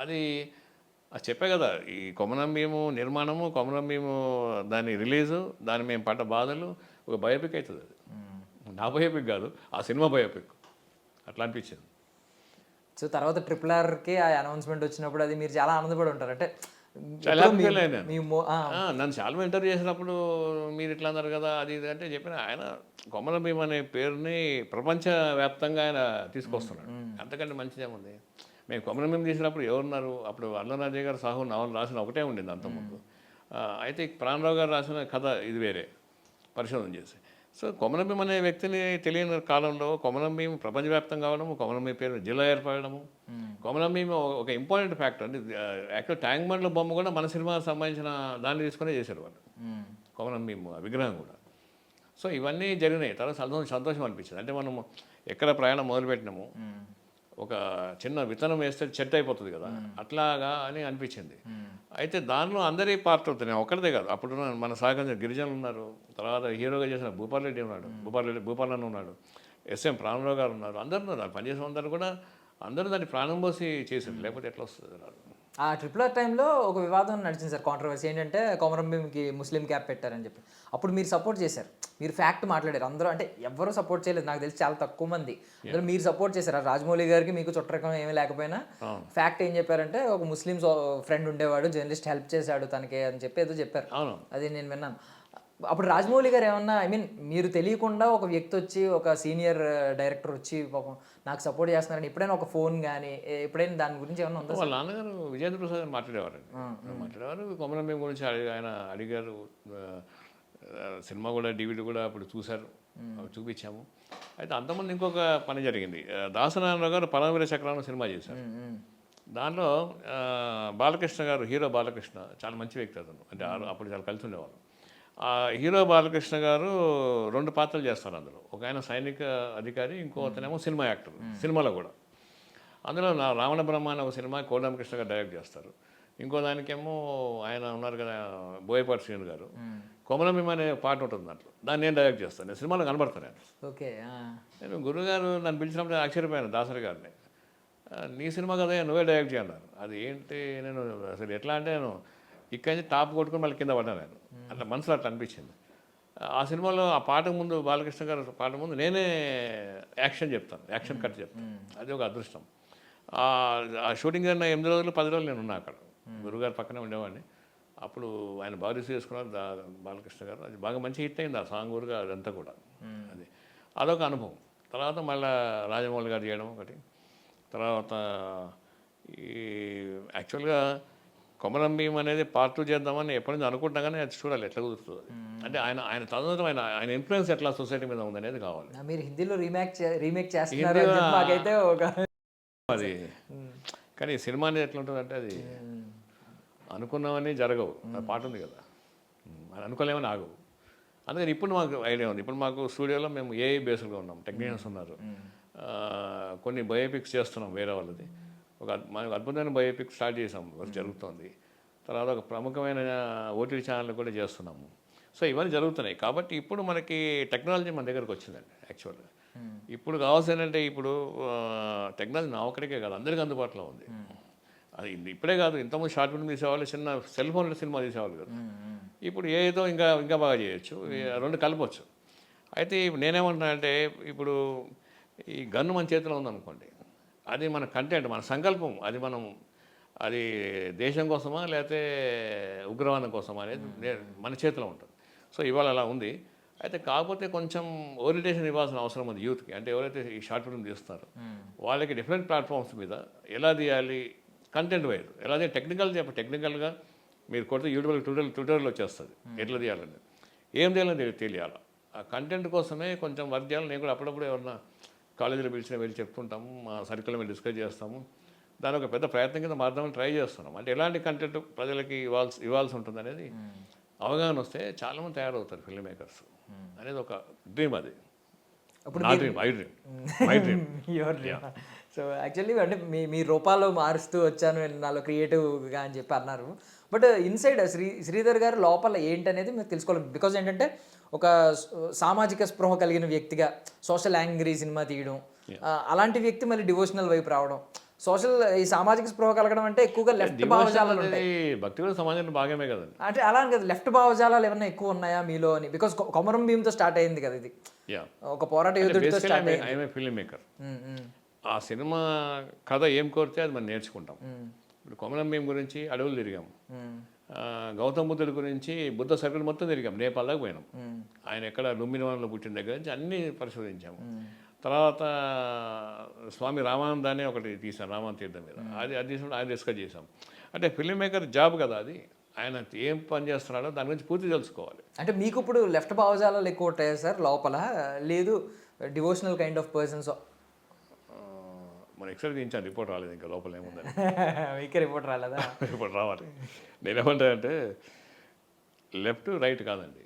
అది చెప్పే కదా, ఈ కొమరం భీము నిర్మాణము, కొమరం భీము దాని రిలీజు, దాన్ని మేము పడ్డ బాధలు ఒక బయోపిక్ అవుతుంది. అది నా బయోపిక్ కాదు, ఆ సినిమా బయోపిక్. అట్లా అనిపించింది. సో తర్వాత RRRకి ఆ అనౌన్స్మెంట్ వచ్చినప్పుడు అది మీరు చాలా ఆనందపడి ఉంటారు. అంటే చాలా ఫీల్ అయినాను. నన్ను చాలా ఇంటర్వ్యూ చేసినప్పుడు మీరు ఇట్లా అన్నారు కదా అది ఇది అంటే చెప్పిన, ఆయన కొమరం భీమ్ అనే పేరుని ప్రపంచవ్యాప్తంగా ఆయన తీసుకొస్తున్నాడు. అంతకంటే మంచిదేముంది. మేము కొమరం భీమ్ తీసినప్పుడు ఎవరున్నారు, అప్పుడు అల్లరాజయ్య గారు సాహు నవలు రాసిన ఒకటే ఉండింది అంతకుముందు. అయితే ప్రాణరావు గారు రాసిన కథ ఇది వేరే, పరిశోధన చేసి. సో కొమరం భీమ్ అనే వ్యక్తిని తెలియని కాలంలో కొమరం భీమ్ ప్రపంచవ్యాప్తం కావడము, కొమరం భీమ్ పేరు జిల్లా ఏర్పడము, కొమరం భీమ్ ఒక ఇంపార్టెంట్ ఫ్యాక్టర్. అంటే యాక్చువల్ ట్యాంక్ బండ్ల బొమ్మ కూడా మన సినిమాకి సంబంధించిన దాన్ని తీసుకునే చేశారు వాళ్ళు, కొమరం భీమ్ విగ్రహం కూడా. సో ఇవన్నీ జరిగినాయి. తర్వాత సంతోషం అనిపించింది. అంటే మనం ఎక్కడ ప్రయాణం మొదలుపెట్టినాము, ఒక చిన్న విత్తనం వేస్తే చెట్టు అయిపోతుంది కదా, అట్లాగా అని అనిపించింది. అయితే దానిలో అందరి పార్ట్ అవుతున్నాయి, ఒక్కరిదే కాదు. అప్పుడు మన సహకరించిన గిరిజనులు ఉన్నారు, తర్వాత హీరోగా చేసిన భూపాల్ రెడ్డి ఉన్నాడు, భూపాలన్న ఉన్నాడు, SM ప్రాణరావు గారు ఉన్నారు, అందరూ ఉన్నారు. పనిచేసిన అందరూ కూడా అందరూ దాన్ని ప్రాణం పోసి చేశారు, లేకపోతే ఎట్లా వస్తుంది రాదు. ఆ RRR టైంలో ఒక వివాదం నడిచింది సార్, కాంట్రవర్సీ ఏంటంటే కొమరం భీమ్కి ముస్లిం క్యాప్ పెట్టారని చెప్పి. అప్పుడు మీరు సపోర్ట్ చేశారు, మీరు ఫ్యాక్ట్ మాట్లాడారు. అందరూ అంటే ఎవరు సపోర్ట్ చేయలేదు, నాకు తెలిసి చాలా తక్కువ మంది. అందులో మీరు సపోర్ట్ చేశారు. రాజమౌళి గారికి మీకు చుట్టరకం ఏమీ లేకపోయినా ఫ్యాక్ట్ ఏం చెప్పారంటే, ఒక ముస్లిం ఫ్రెండ్ ఉండేవాడు, జర్నలిస్ట్ హెల్ప్ చేశాడు తనకి అని చెప్పి ఏదో చెప్పారు. అది నేను విన్నాను. అప్పుడు రాజమౌళి గారు ఏమన్నా, మీరు తెలియకుండా ఒక వ్యక్తి వచ్చి, ఒక సీనియర్ డైరెక్టర్ వచ్చి పాపం నాకు సపోర్ట్ చేస్తున్నారని ఎప్పుడైనా ఒక ఫోన్ కానీ ఎప్పుడైనా దాని గురించి ఏమన్నా ఉందా? వాళ్ళ నాన్నగారు విజేంద్ర ప్రసాద్ గారు మాట్లాడేవారు కొమరం భీమ్ గురించి. ఆయన అడిగారు, సినిమా కూడా DVD కూడా అప్పుడు చూశారు, చూపించాము. అయితే అంతమంది ఇంకొక పని జరిగింది. దాసనారాయణరావు గారు పరమవీర చక్రాన్ని సినిమా చేశారు. దాంట్లో బాలకృష్ణ గారు, హీరో బాలకృష్ణ చాలా మంచి వ్యక్తి అతను, అంటే అప్పుడు చాలా కలిసి ఉండేవాళ్ళు. ఆ హీరో బాలకృష్ణ గారు 2 పాత్రలు చేస్తారు అందులో. ఒక ఆయన సైనిక అధికారి, ఇంకో అతనేమో సినిమా యాక్టర్, సినిమాలో కూడా. అందులో రావణ బ్రహ్మ అనే ఒక సినిమా కోదండకృష్ణ గారు డైరెక్ట్ చేస్తారు. ఇంకో దానికేమో ఆయన ఉన్నారు కదా, బోయపాటి శ్రీను గారు, కొమరం భీమ్ అనే పాట ఉంటుంది దాంట్లో, దాన్ని నేను డైరెక్ట్ చేస్తాను. నేను సినిమాలో కనబడతాను. ఓకే. నేను గురుగారు నన్ను పిలిచినప్పుడు ఆశ్చర్యపోయాను, దాసరి గారిని. నీ సినిమా కదా నువ్వే డైరెక్ట్ చేయన్నారు. అది ఏంటి, నేను అసలు ఎట్లా అంటే, నేను ఇక్కడి నుంచి టాప్ కొట్టుకుని మళ్ళీ కింద పడ్డాను నేను. అట్లా మనసులో అట్లా అనిపించింది. ఆ సినిమాలో ఆ పాట ముందు, బాలకృష్ణ గారు పాట ముందు నేనే యాక్షన్ చెప్తాను, యాక్షన్ కట్ చెప్తాను. అది ఒక అదృష్టం. ఆ షూటింగ్ జరిగిన 8 రోజులు 10 రోజులు నేను ఉన్నా అక్కడ, గురుగారు పక్కనే ఉండేవాడిని. అప్పుడు ఆయన బాగా రిసీవ్ చేసుకున్నారు బాలకృష్ణ గారు. అది బాగా మంచి హిట్ అయింది ఆ సాంగ్ ఊరుగా, అదంతా కూడా. అదొక అనుభవం. తర్వాత మళ్ళీ రాజమౌళి గారు చేయడం ఒకటి. తర్వాత ఈ యాక్చువల్గా కొమరం భీమ్ అనేది పార్ట్ 2 చేద్దామని ఎప్పటి నుంచి అనుకుంటున్నా, కానీ అది చూడాలి ఎట్లా కుదురుతుంది. అంటే ఆయన తదనంతరం ఆయన ఇన్ఫ్లుయెన్స్ ఎట్లా సొసైటీ మీద ఉందనేది కావాలి. మీరు హిందీలో రీమేక్ చేస్తున్నారు మాకైతే ఒక అది. కానీ సినిమా అనేది ఎట్లా ఉంటుంది అంటే, అది అనుకున్నవన్నీ జరగవు. పాట ఉంది కదా, అది అనుకోలేమని ఆగవు. అందుకని ఇప్పుడు మాకు ఐడియా ఉంది. ఇప్పుడు మాకు స్టూడియోలో మేము AI బేస్డ్గా ఉన్నాం, టెక్నీషియన్స్ ఉన్నారు. కొన్ని బయోపిక్స్ చేస్తున్నాం వేరే వాళ్ళది. మనకు అద్భుతమైన బయోపిక్ స్టార్ట్ చేసాం, వర్క్ జరుగుతుంది. తర్వాత ఒక ప్రముఖమైన ఓటీటీ ఛానల్ కూడా చేస్తున్నాము. సో ఇవన్నీ జరుగుతున్నాయి. కాబట్టి ఇప్పుడు మనకి టెక్నాలజీ మన దగ్గరకు వచ్చిందండి యాక్చువల్గా. ఇప్పుడు కావాల్సింది ఏంటంటే ఇప్పుడు టెక్నాలజీ నా ఒక్కడికే కాదు, అందరికీ అందుబాటులో ఉంది. అది ఇప్పుడే కాదు, ఇంతకుముందు షార్ట్ ఫిల్మ్ తీసేవాళ్ళు, చిన్న సెల్ ఫోన్లో సినిమా తీసేవాళ్ళు కదా. ఇప్పుడు ఏదో ఇంకా ఇంకా బాగా చేయొచ్చు, రెండు కలపచ్చు. అయితే ఇప్పుడు నేనేమంటున్నానంటే ఇప్పుడు ఈ గన్ను మన చేతిలో ఉందనుకోండి, అది మన కంటెంట్, మన సంకల్పం, అది దేశం కోసమా లేకపోతే ఉగ్రవాదం కోసమా అనేది మన చేతిలో ఉంటుంది. సో ఇవాళ అలా ఉంది. అయితే కాకపోతే కొంచెం ఓరియంటేషన్ ఇవ్వాల్సిన అవసరం ఉంది యూత్కి. అంటే ఎవరైతే ఈ షార్ట్ ఫిల్మ్ తీస్తున్నారో వాళ్ళకి డిఫరెంట్ ప్లాట్ఫామ్స్ మీద ఎలా తీయాలి, కంటెంట్ వైజ్ ఎలా తీయాలి, టెక్నికల్గా మీరు కొడితే యూట్యూబ్లో ట్యూటోరియల్ వచ్చేస్తుంది ఎట్లా తీయాలని, ఏం చేయాలని తెలియాలి. ఆ కంటెంట్ కోసమే కొంచెం వర్క్ చేయాలి. నేను కూడా అప్పుడప్పుడు ఎవరన్నా కాలేజీలో పిలిచిన వెళ్ళి చెప్తుంటాము, మా సర్కిల్లో మేము డిస్కస్ చేస్తాము. దాని ఒక పెద్ద ప్రయత్నం కింద మారుదామని ట్రై చేస్తున్నాం. అంటే ఎలాంటి కంటెంట్ ప్రజలకి ఇవ్వాల్సి ఉంటుంది అనేది అవగాహన వస్తే చాలామంది తయారవుతారు ఫిల్మ్ మేకర్స్ అనేది ఒక డ్రీమ్. అది మై డ్రీమ్. సో యాక్చువల్లీ అంటే మీ రూపాల్లో మారుస్తూ వచ్చాను నాలో క్రియేటివ్గా అని చెప్పి అన్నారు. బట్ ఇన్సైడ్ శ్రీధర్ గారు లోపల ఏంటనేది మీరు తెలుసుకోవాలి. బికాజ్ ఏంటంటే ఒక సామాజిక స్పృహ కలిగిన వ్యక్తిగా సోషల్ యాంగ్రీ సినిమా తీయడం, అలాంటి వ్యక్తి మళ్ళీ డివోషనల్ వైపు రావడం, ఈ సామాజిక స్పృహ కలగడం అంటే ఎక్కువగా లెఫ్ట్ భావజాలాలు ఉంటాయి. భక్తి కూడా సమాజంలో భాగమే కదండి. అంటే అలా కదా, లెఫ్ట్ భావజాలాలు ఏమైనా ఎక్కువ ఉన్నాయా మీలో అని? బికాస్ కొమరం భీమ్తో స్టార్ట్ అయింది కదా ఇది, ఒక పోరాట యోధుడితో స్టార్ట్ అయింది. I'm a film maker. ఆ సినిమా కథ ఏం కోరితే అది మనం నేర్చుకుంటాం. ఇప్పుడు కొమరం భీమ్ గురించి అడవులు తిరిగాం, గౌతమ బుద్ధుడి గురించి బుద్ధ సర్కిల్ మొత్తం తిరిగాం, నేపాల్ దాకా పోయినాం. ఆయన ఎక్కడ లుంబినివనంలో పుట్టిన దగ్గర నుంచి అన్నీ పరిశోధించాము. తర్వాత స్వామి రామానందాన్ని ఒకటి తీసాం, రామానంద తీర్థం మీద, అది తీసినప్పుడు ఆయన డిస్కస్ చేసాం. అంటే ఫిల్మ్ మేకర్ జాబ్ కదా అది, ఆయన ఏం పని చేస్తున్నాడో దాని గురించి పూర్తి తెలుసుకోవాలి. అంటే మీకు ఇప్పుడు లెఫ్ట్ భావజాలాలు ఎక్కువ ఉంటాయా సార్ లోపల, లేదు డివోషనల్ కైండ్ ఆఫ్ పర్సన్స్? మనం ఎక్స్రే తీయించాను, రిపోర్ట్ రాలేదు ఇంకా లోపల ఏముందని. మీకే రిపోర్ట్ రాలేదా? రిపోర్ట్ రావాలి. నేనేమంటానంటే లెఫ్ట్ రైట్ కాదండి,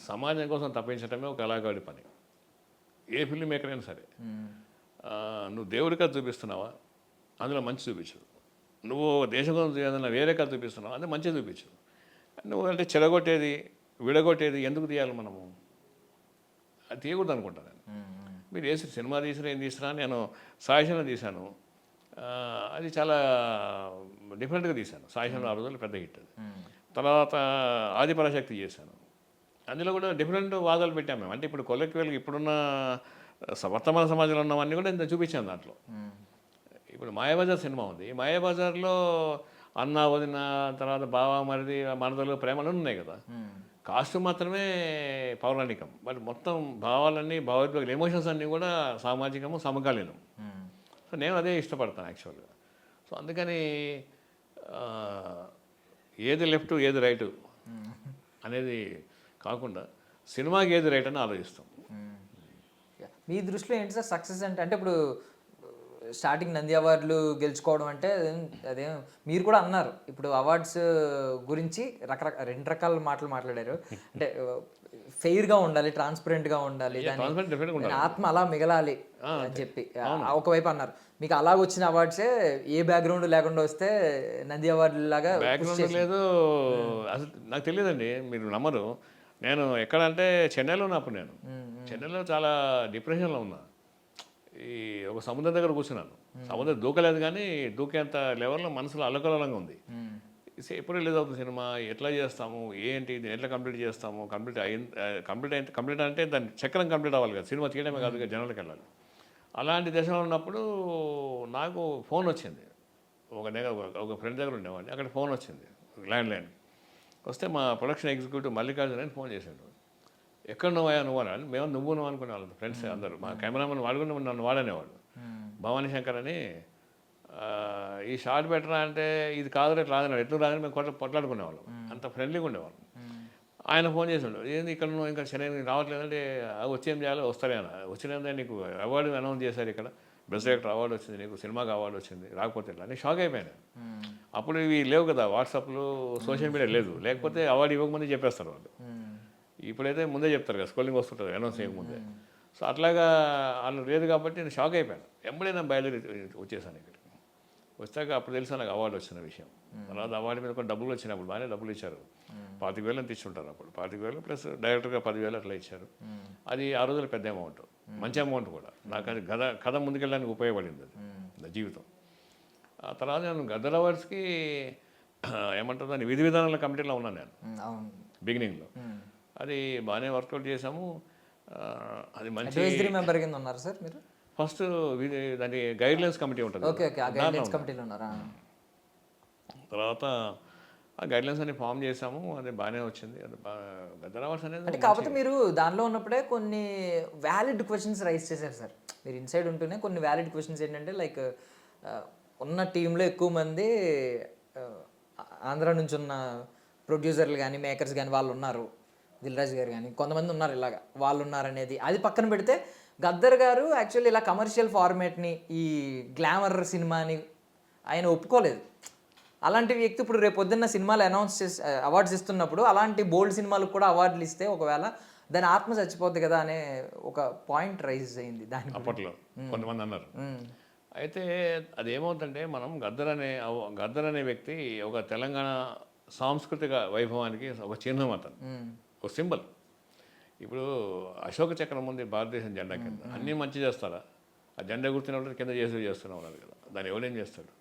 సమాజం కోసం తప్పించడమే ఒక కళాకారుడి పని. ఏ ఫిల్మ్ మేకర్ అయినా సరే, నువ్వు దేవుడి కథ చూపిస్తున్నావా, అందులో మంచి చూపించు. నువ్వు దేశం కోసం ఏదైనా వేరే కథ చూపిస్తున్నావా, అది మంచిగా చూపించు. నువ్వు అంటే చెడగొట్టేది విడగొట్టేది ఎందుకు తీయాలి మనము? అది తీయకూడదు అనుకుంటాను నేను. మీరు వేసి సినిమా తీసినా ఏం తీసినా, నేను సాయిశంలో తీశాను, అది చాలా డిఫరెంట్గా తీశాను. సాయిశంలో ఆ రోజుల్లో పెద్ద హిట్. అది తర్వాత ఆదిపరాశక్తి చేశాను, అందులో కూడా డిఫరెంట్ వాదాలు పెట్టాము మేము. అంటే ఇప్పుడు కొలెక్టివ్గా ఇప్పుడున్న వర్తమాన సమాజంలో ఉన్నవన్నీ కూడా నేను చూపించాను దాంట్లో. ఇప్పుడు మాయాబజార్ సినిమా ఉంది, మాయాబజార్లో అన్న వదిన, తర్వాత బావ మరిది, మనదలు, ప్రేమలు ఉన్నాయి కదా. కాస్ట్యూమ్ మాత్రమే పౌరాణికం, బట్ మొత్తం భావాలన్నీ, భావోద్వేగాలు, ఎమోషన్స్ అన్నీ కూడా సామాజికము, సమకాలీనం. సో నేను అదే ఇష్టపడతాను యాక్చువల్గా. సో అందుకని ఏది లెఫ్ట్ ఏది రైటు అనేది కాకుండా సినిమాకి ఏది రైట్ అని ఆలోచిస్తాం. మీ దృష్టిలో ఏంటి సార్ సక్సెస్ అంటే? అంటే ఇప్పుడు స్టార్టింగ్ నంది అవార్డులు గెలుచుకోవడం అంటే అదేం, మీరు కూడా అన్నారు ఇప్పుడు అవార్డ్స్ గురించి రెండు రకాల మాటలు మాట్లాడారు. అంటే ఫెయిర్గా ఉండాలి, ట్రాన్స్పరెంట్గా ఉండాలి, దాని ఆత్మ అలా మిగలాలి అని చెప్పి ఒకవైపు అన్నారు. మీకు అలాగ వచ్చిన అవార్డ్సే ఏ బ్యాక్గ్రౌండ్ లేకుండా వస్తే నంది అవార్డు లాగా బ్యాక్గ్రౌండ్ లేదు అసలు. నాకు తెలియదండి, మీరు నమ్మరు. నేను ఎక్కడంటే చెన్నైలో ఉన్నప్పుడు, నేను చెన్నైలో చాలా డిప్రెషన్లో ఉన్నా. ఈ ఒక సముద్రం దగ్గర కూర్చున్నాను, సముద్రం దూకలేదు కానీ దూకేంత లెవెల్లో మనసులో అల్లకల్లంగా ఉంది. ఎప్పుడు రిలీజ్ అవుతుంది సినిమా, ఎట్లా చేస్తాము, ఏంటి, దీన్ని ఎట్లా కంప్లీట్ చేస్తాము, కంప్లీట్ అంటే దాని చక్రం కంప్లీట్ అవ్వాలి కదా, సినిమా తీయడమే కాదు కదా, జనాలకు వెళ్ళాలి. అలాంటి దశలో ఉన్నప్పుడు నాకు ఫోన్ వచ్చింది. ఒక ఫ్రెండ్ దగ్గర ఉండేవాడిని, అక్కడ ఫోన్ వచ్చింది, ల్యాండ్లైన్ వస్తే మా ప్రొడక్షన్ ఎగ్జిక్యూటివ్ మల్లికార్జున అని ఫోన్ చేశాడు. ఎక్కడ నువ్వు అని. మేము నువ్వు అనుకునే వాళ్ళు ఫ్రెండ్స్ అందరూ. మా కెమెరామెన్ వాడు కూడా నన్ను వాడనేవాడు, భవానీ శంకర్ అని. ఈ షార్ట్ పెట్టరా అంటే ఇది కాదు రేపు రాదన్నాడు, ఎట్లు రాదని మేము కొట్లాడుకునేవాళ్ళం, అంత ఫ్రెండ్లీగా ఉండేవాళ్ళం. ఆయన ఫోన్ చేసాడు, ఏంది ఇక్కడ నువ్వు ఇంకా చెన్నై రావట్లేదంటే వచ్చేం చేయాలో, వస్తానే అన్న. వచ్చినందే నీకు అవార్డు అనౌన్స్ చేశారు, ఇక్కడ బెస్ట్ డైరెక్టర్ అవార్డు వచ్చింది, నీకు సినిమాకి అవార్డు వచ్చింది, రాకపోతే ఇట్లా అని షాక్ అయిపోయాను. అప్పుడు ఇవి లేవు కదా, వాట్సాప్లు, సోషల్ మీడియా లేదు, లేకపోతే అవార్డు ఇవ్వకముందే చెప్పేస్తారు వాళ్ళు. ఇప్పుడైతే ముందే చెప్తారు కదా, స్కూలింగ్ వస్తుంటుంది అనౌన్స్ చేయకముందే. సో అట్లాగా వాళ్ళు లేదు కాబట్టి నేను షాక్ అయిపోయాను. ఎంబడే నేను బయలుదేరి వచ్చేసాను ఇక్కడికి. వచ్చాక అప్పుడు తెలుసా నాకు అవార్డు వచ్చిన విషయం. తర్వాత అవార్డు మీద కొన్ని డబ్బులు వచ్చినప్పుడు బాగానే డబ్బులు ఇచ్చారు. 25,000 అని తెచ్చుంటారు అప్పుడు. 25,000 ప్లస్ డైరెక్టర్గా 10,000 అట్లా ఇచ్చారు. అది ఆ రోజుల్లో పెద్ద అమౌంట్, మంచి అమౌంట్ కూడా. నాకు అది కథ ముందుకెళ్ళడానికి ఉపయోగపడింది అది నా జీవితం. ఆ తర్వాత నేను గద్దర్ అవార్డ్స్కి ఏమంటారు దాన్ని విధి విధానాల కమిటీలో ఉన్నాను నేను బిగినింగ్లో. అది బాగానే వర్కౌట్ చేసాము. అది మంచి మెంబర్ కింద ఉన్నారు సార్ మీరు. ఫస్ట్ దాని గైడ్లైన్స్ కమిటీ ఉంటుంది. ఓకే ఓకే, ఆ గైడ్లైన్స్ కమిటీలో ఉన్నారా? తర్వాత ఆ గైడ్లైన్స్ అన్ని ఫామ్ చేసాము. అది బాగానే వచ్చింది. అది గద్దర్ అవార్డ్స్ అనేది అంటే కాకపోతే మీరు దానిలో ఉన్నప్పుడే కొన్ని వ్యాలిడ్ క్వశ్చన్స్ రైజ్ చేశారు సార్. మీరు ఇన్సైడ్ ఉంటూనే కొన్ని వ్యాలిడ్ క్వశ్చన్స్ ఏంటంటే లైక్ ఉన్న టీంలో ఎక్కువ మంది ఆంధ్ర నుంచి ఉన్న ప్రొడ్యూసర్లు కానీ మేకర్స్ కానీ వాళ్ళు ఉన్నారు, దిల్ రాజు గారు కానీ కొంతమంది ఉన్నారు, ఇలాగా వాళ్ళు ఉన్నారనేది అది పక్కన పెడితే గద్దర్ గారు యాక్చువల్లీ ఇలా కమర్షియల్ ఫార్మేట్ని ఈ గ్లామర్ సినిమాని ఆయన ఒప్పుకోలేదు. అలాంటి వ్యక్తి ఇప్పుడు రేపు పొద్దున్న సినిమాలు అనౌన్స్ చేసి అవార్డ్స్ ఇస్తున్నప్పుడు అలాంటి బోల్డ్ సినిమాలకు కూడా అవార్డులు ఇస్తే ఒకవేళ దాని ఆత్మ చచ్చిపోద్ది కదా అనే ఒక పాయింట్ రైజ్ అయింది దాని అప్పట్లో కొంతమంది అన్నారు. అయితే అదేమవుతుందంటే మనం గద్దర్ అనే వ్యక్తి ఒక తెలంగాణ సాంస్కృతిక వైభవానికి ఒక చిహ్నం అతను, ఒక సింబల్. ఇప్పుడు అశోక చక్రం ఉంది భారతదేశం జెండా కింద. అన్నీ మంచి చేస్తారా? ఆ జెండా గుర్తున్నప్పుడు కింద చేస్తూనే ఉన్నారు కదా. దాన్ని ఎవరేం చేస్తాడు?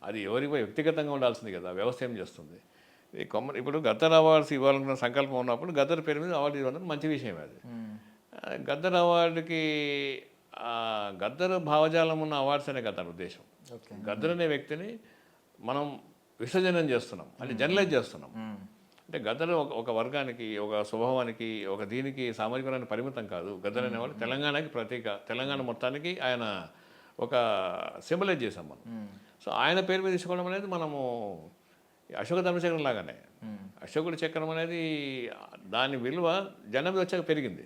అది ఎవరికి వ్యక్తిగతంగా ఉండాల్సింది కదా, వ్యవస్థ ఏం చేస్తుంది? ఇప్పుడు గద్దర్ అవార్డ్స్ ఇవ్వాలనుకున్న సంకల్పం ఉన్నప్పుడు గద్దర్ పేరు మీద అవార్డు ఇవ్వాలని మంచి విషయం అది. గద్దర్ అవార్డుకి గద్దర్ భావజాలం ఉన్న అవార్డ్స్ అనే కదా ఉద్దేశం. గద్దర్ అనే వ్యక్తిని మనం విసర్జనం చేస్తున్నాం, అంటే జనరలైజ్ చేస్తున్నాం. అంటే గద్దర్ ఒక వర్గానికి, ఒక స్వభావానికి, ఒక దీనికి సామాజికమైన పరిమితం కాదు. గద్దర్ అనేవాడు తెలంగాణకి ప్రతీక, తెలంగాణ మొత్తానికి ఆయన ఒక సింబలైజ్ చేసాం మనం. సో ఆయన పేరు మీద తీసుకోవడం అనేది మనము అశోక ధర్మచక్రం లాగానే. అశోకుడి చక్రం అనేది దాని విలువ జనం మీద వచ్చాక పెరిగింది.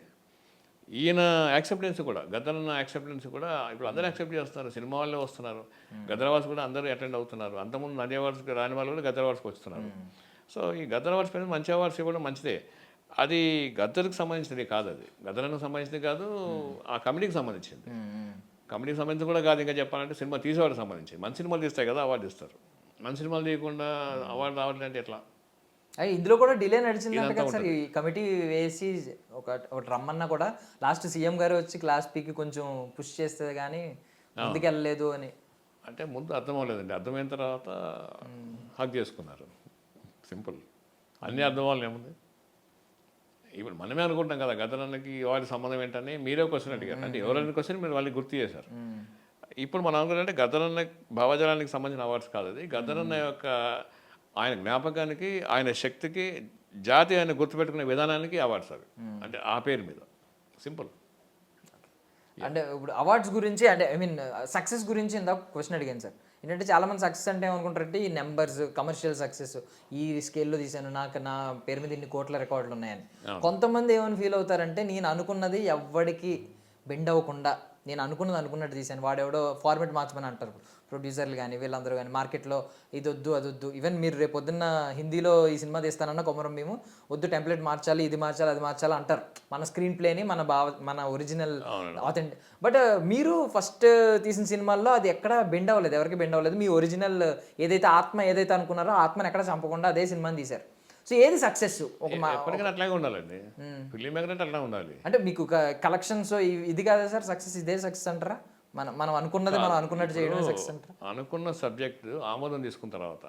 ఈయన యాక్సెప్టెన్స్ కూడా, గద్దర్ అన్న యాక్సెప్టెన్స్ కూడా ఇప్పుడు అందరూ యాక్సెప్ట్ చేస్తున్నారు. సినిమా వాళ్ళే వస్తున్నారు, గద్దర్ అవార్డ్స్ కూడా అందరూ అటెండ్ అవుతున్నారు. అంతకుముందు నంది అవార్డ్స్కి రాని వాళ్ళు కూడా గద్దర్ అవార్డ్స్కి వస్తున్నారు. సో ఈ గద్దర్ అవార్డ్స్ పైన మంచి అవార్డ్స్ ఇవ్వడం మంచిదే. అది గద్దర్కి సంబంధించింది కాదు, అది గద్దర్కి సంబంధించింది కాదు, ఆ కమిటీకి సంబంధించింది. కమిటీకి సంబంధించి కూడా కాదు. ఇంకా చెప్పాలంటే సినిమా తీసేవాడికి సంబంధించి. మంచి సినిమాలు తీస్తాయి కదా అవార్డు ఇస్తారు. మంచి సినిమాలు తీయకుండా అవార్డు రావట్లేదు అంటే ఎట్లా? ఇందులో కూడా డిలే నడిచిందంట కదా సార్. ఈ కమిటీ వేసి ఒకటి రమ్మన్నా కూడా లాస్ట్ సీఎం గారు వచ్చి క్లాస్ పీకి కొంచెం పుష్ చేస్తే కానీ ముందుకు వెళ్ళలేదు అని. అంటే ముందు అర్థం అవ్వలేదండి. అర్థమైన తర్వాత హక్ చేసుకున్నారు. సింపుల్. అన్నీ అర్థం అవ్వాలి ఏముంది. ఇప్పుడు మనమే అనుకుంటాం కదా గద్దరానికి వాటి సంబంధం ఏంటని. మీరే క్వశ్చన్ అడిగారు, అంటే ఎవరైనా క్వశ్చన్ మీరు వాళ్ళకి గుర్తు చేశారు. ఇప్పుడు మనం అనుకుంటే గద్దరన్న భావజాలానికి సంబంధించిన అవార్డ్స్ కాదు అది. గద్దరన్న యొక్క ఆయన జ్ఞాపకానికి, ఆయన శక్తికి, జాతి ఆయన గుర్తుపెట్టుకునే విధానానికి అవార్డ్స్ అవి. అంటే ఆ పేరు మీద సింపుల్. అంటే ఇప్పుడు అవార్డ్స్ గురించి, అంటే ఐ మీన్ సక్సెస్ గురించి ఇందాక క్వశ్చన్ అడిగాను సార్. ఏంటంటే చాలామంది సక్సెస్ అంటే ఏమనుకుంటారంటే ఈ నెంబర్స్, కమర్షియల్ సక్సెస్, ఈ స్కేల్లో తీసాను, నా పేరు మీద ఇన్ని కోట్ల రికార్డులు ఉన్నాయని. కొంతమంది ఏమని ఫీల్ అవుతారంటే నేను అనుకున్నది ఎవ్వడికి బెండ్ అవ్వకుండా నేను అనుకున్నట్టు తీశాను, వాడెవడో ఫార్మేట్ మార్చమని అంటారు ప్రొడ్యూసర్లు కానీ వీళ్ళందరూ కానీ మార్కెట్లో. ఇది వద్దు అది వద్దు. ఈవెన్ మీరు రేపు పొద్దున్న హిందీలో ఈ సినిమా తీస్తానన్న కొమరం మేము వద్దు, టెంప్లెట్ మార్చాలి, ఇది మార్చాలి, అది మార్చాలి అంటారు. మన స్క్రీన్ ప్లేని, మన ఒరిజినల్ ఆథెంటిక్. బట్ మీరు ఫస్ట్ తీసిన సినిమాల్లో అది ఎక్కడ బెండ్ అవ్వలేదు, ఎవరికి బెండ్ అవ్వలేదు. మీ ఒరిజినల్ ఏదైతే ఆత్మ ఏదైతే అనుకున్నారో ఆత్మని ఎక్కడ చంపకుండా అదే సినిమాని తీశారు. సో ఏది సక్సెస్? ఎప్పటికైనా అట్లాగే ఉండాలండి. ఫిల్మ్ మేకర్ అంటే అట్లా ఉండాలి. అంటే మీకు కలెక్షన్స్ ఇది కాదా సార్ సక్సెస్? ఇదే సక్సెస్ అంటారా? మనం అనుకున్నది మనం అనుకున్నట్టు చేయడం సక్సెస్ అంటారా? అనుకున్న సబ్జెక్ట్ ఆమోదం తీసుకున్న తర్వాత,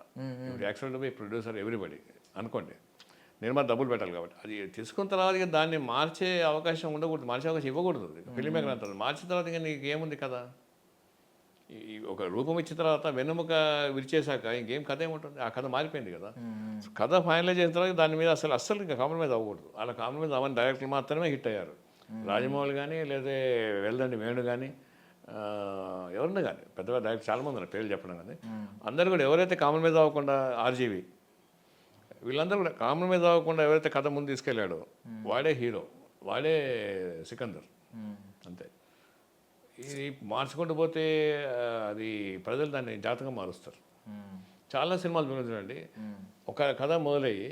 ఇప్పుడు యాక్చువల్ బై ప్రొడ్యూసర్ ఎవ్రీబడి అనుకోండి, నేను మరి డబ్బులు పెట్టాలి కాబట్టి అది తీసుకున్న తర్వాత ఇక దాన్ని మార్చే అవకాశం ఉండకూడదు, మార్చే అవకాశం ఇవ్వకూడదు. ఫిల్మ్ మేకర్ అంటారు. మార్చిన తర్వాత ఇక నీకు ఏముంది కదా, ఒక రూపం ఇచ్చిన తర్వాత వెన్నెముక విరిచేశాక ఇంకేం కథ ఏముంటుంది? ఆ కథ మారిపోయింది కదా. కథ ఫైనలైజ్ చేసిన తర్వాత దాని మీద అస్సలు ఇంకా కాంప్రమైజ్ అవ్వకూడదు. అలా కాంప్రమైజ్ అవ్వని డైరెక్టర్లు మాత్రమే హిట్ అయ్యారు. రాజమౌళి కానీ, లేదా వెల్దండి వేణు కానీ, ఎవరన్నా కానీ పెద్ద డైరెక్టర్ చాలామంది ఉన్నారు, పేర్లు చెప్పడం కానీ. అందరూ కూడా ఎవరైతే కాంప్రమైజ్ అవ్వకుండా, ఆర్జీవి వీళ్ళందరూ కూడా కాంప్రమైజ్ అవ్వకుండా ఎవరైతే కథ ముందు తీసుకెళ్ళాడో వాడే హీరో, వాడే సికందర్. అంతే. ఇది మార్చుకుంటూ పోతే అది ప్రజలు దాన్ని జాతకంగా మారుస్తారు. చాలా సినిమాలు చూడండి, ఒక కథ మొదలయ్యి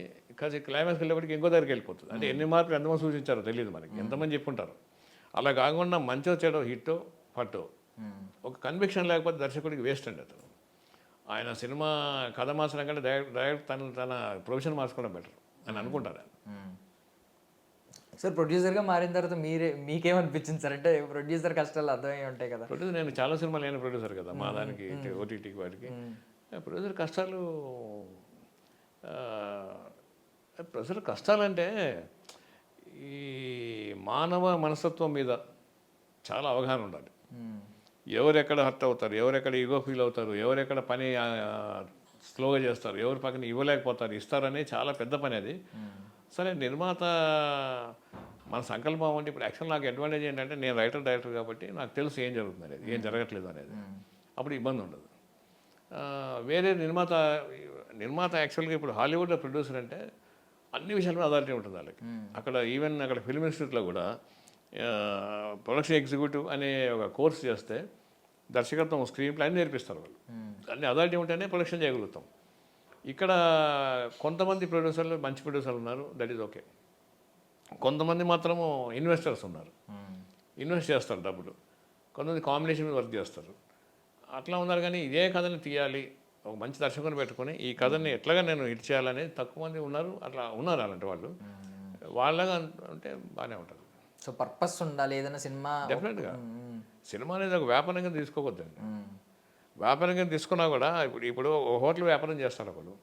క్లైమాక్స్కి వెళ్ళేప్పటికి ఇంకో దగ్గరికి వెళ్ళిపోతుంది. అంటే ఎన్ని మార్పులు ఎంతమంది సూచించారో తెలియదు మనకి, ఎంతమంది చెప్పుంటారు. అలా కాకుండా మంచో చెడో హిట్టో పట్టో ఒక కన్విక్షన్ లేకపోతే దర్శకుడికి వేస్ట్ అండి అతను. ఆయన సినిమా కథ మార్చడం కంటే డైరెక్ట్ తన ప్రొఫెషన్ మార్చుకోవడం బెటర్ అని అనుకుంటారు. సార్ ప్రొడ్యూసర్గా మారిన తర్వాత మీకేమనిపించింది సార్? అంటే ప్రొడ్యూసర్ కష్టాలు అర్థమై ఉంటాయి కదా. ప్రొడ్యూసర్ నేను చాలా సినిమాలు అయిన ప్రొడ్యూసర్ కదా, మా దానికి ఓటీటీకి వాటికి. ప్రొడ్యూసర్ కష్టాలు ప్రొడ్యూసర్ కష్టాలంటే ఈ మానవ మనస్తత్వం మీద చాలా అవగాహన ఉండాలి. ఎవరెక్కడ హర్ట్ అవుతారు, ఎవరెక్కడ ఈగో ఫీల్ అవుతారు, ఎవరెక్కడ పని స్లోగా చేస్తారు, ఎవరి పక్కన ఇవ్వలేకపోతారు, ఇస్తారని చాలా పెద్ద పని అది. సరే నిర్మాత మన సంకల్పం అంటే ఇప్పుడు యాక్చువల్ నాకు అడ్వాంటేజ్ ఏంటంటే నేను డైరెక్టర్ కాబట్టి నాకు తెలుసు ఏం జరుగుతుంది అనేది, ఏం జరగట్లేదు అనేది. అప్పుడు ఇబ్బంది ఉండదు. వేరే నిర్మాత యాక్చువల్గా ఇప్పుడు హాలీవుడ్లో ప్రొడ్యూసర్ అంటే అన్ని విషయాల్లో అథారిటీ ఉంటుంది వాళ్ళకి. అక్కడ ఈవెన్ అక్కడ ఫిల్మ్ ఇన్స్టిట్యూట్లో కూడా ప్రొడక్షన్ ఎగ్జిక్యూటివ్ అనే ఒక కోర్స్ చేస్తే దర్శకత్వం, స్క్రీన్ ప్లే అన్నీ నేర్పిస్తారు వాళ్ళు. అన్ని అథారిటీ ఉంటేనే ప్రొడక్షన్ చేయగలుగుతాం. ఇక్కడ కొంతమంది ప్రొడ్యూసర్లు మంచి ప్రొడ్యూసర్లు ఉన్నారు, దట్ ఈజ్ ఓకే. కొంతమంది మాత్రము ఇన్వెస్టర్స్ ఉన్నారు, ఇన్వెస్ట్ చేస్తారు డబ్బులు. కొంతమంది కాంబినేషన్ మీద వర్క్ చేస్తారు. అట్లా ఉన్నారు. కానీ ఇదే కథని తీయాలి, ఒక మంచి దర్శకుని పెట్టుకొని ఈ కథని ఎట్లాగా నేను హిట్ చేయాలనేది తక్కువ మంది ఉన్నారు. అట్లా ఉన్నారు అలాంటి వాళ్ళు. వాళ్ళగా అంటే బాగానే ఉంటుంది. సో పర్పస్ ఉండాలి ఏదైనా సినిమా. డెఫినెట్గా సినిమా అనేది ఒక వ్యాపారంగా తీసుకోవద్దండి. వ్యాపారంగా తీసుకున్నా కూడా ఇప్పుడు హోటల్ వ్యాపారం చేస్తారు ఒకడు,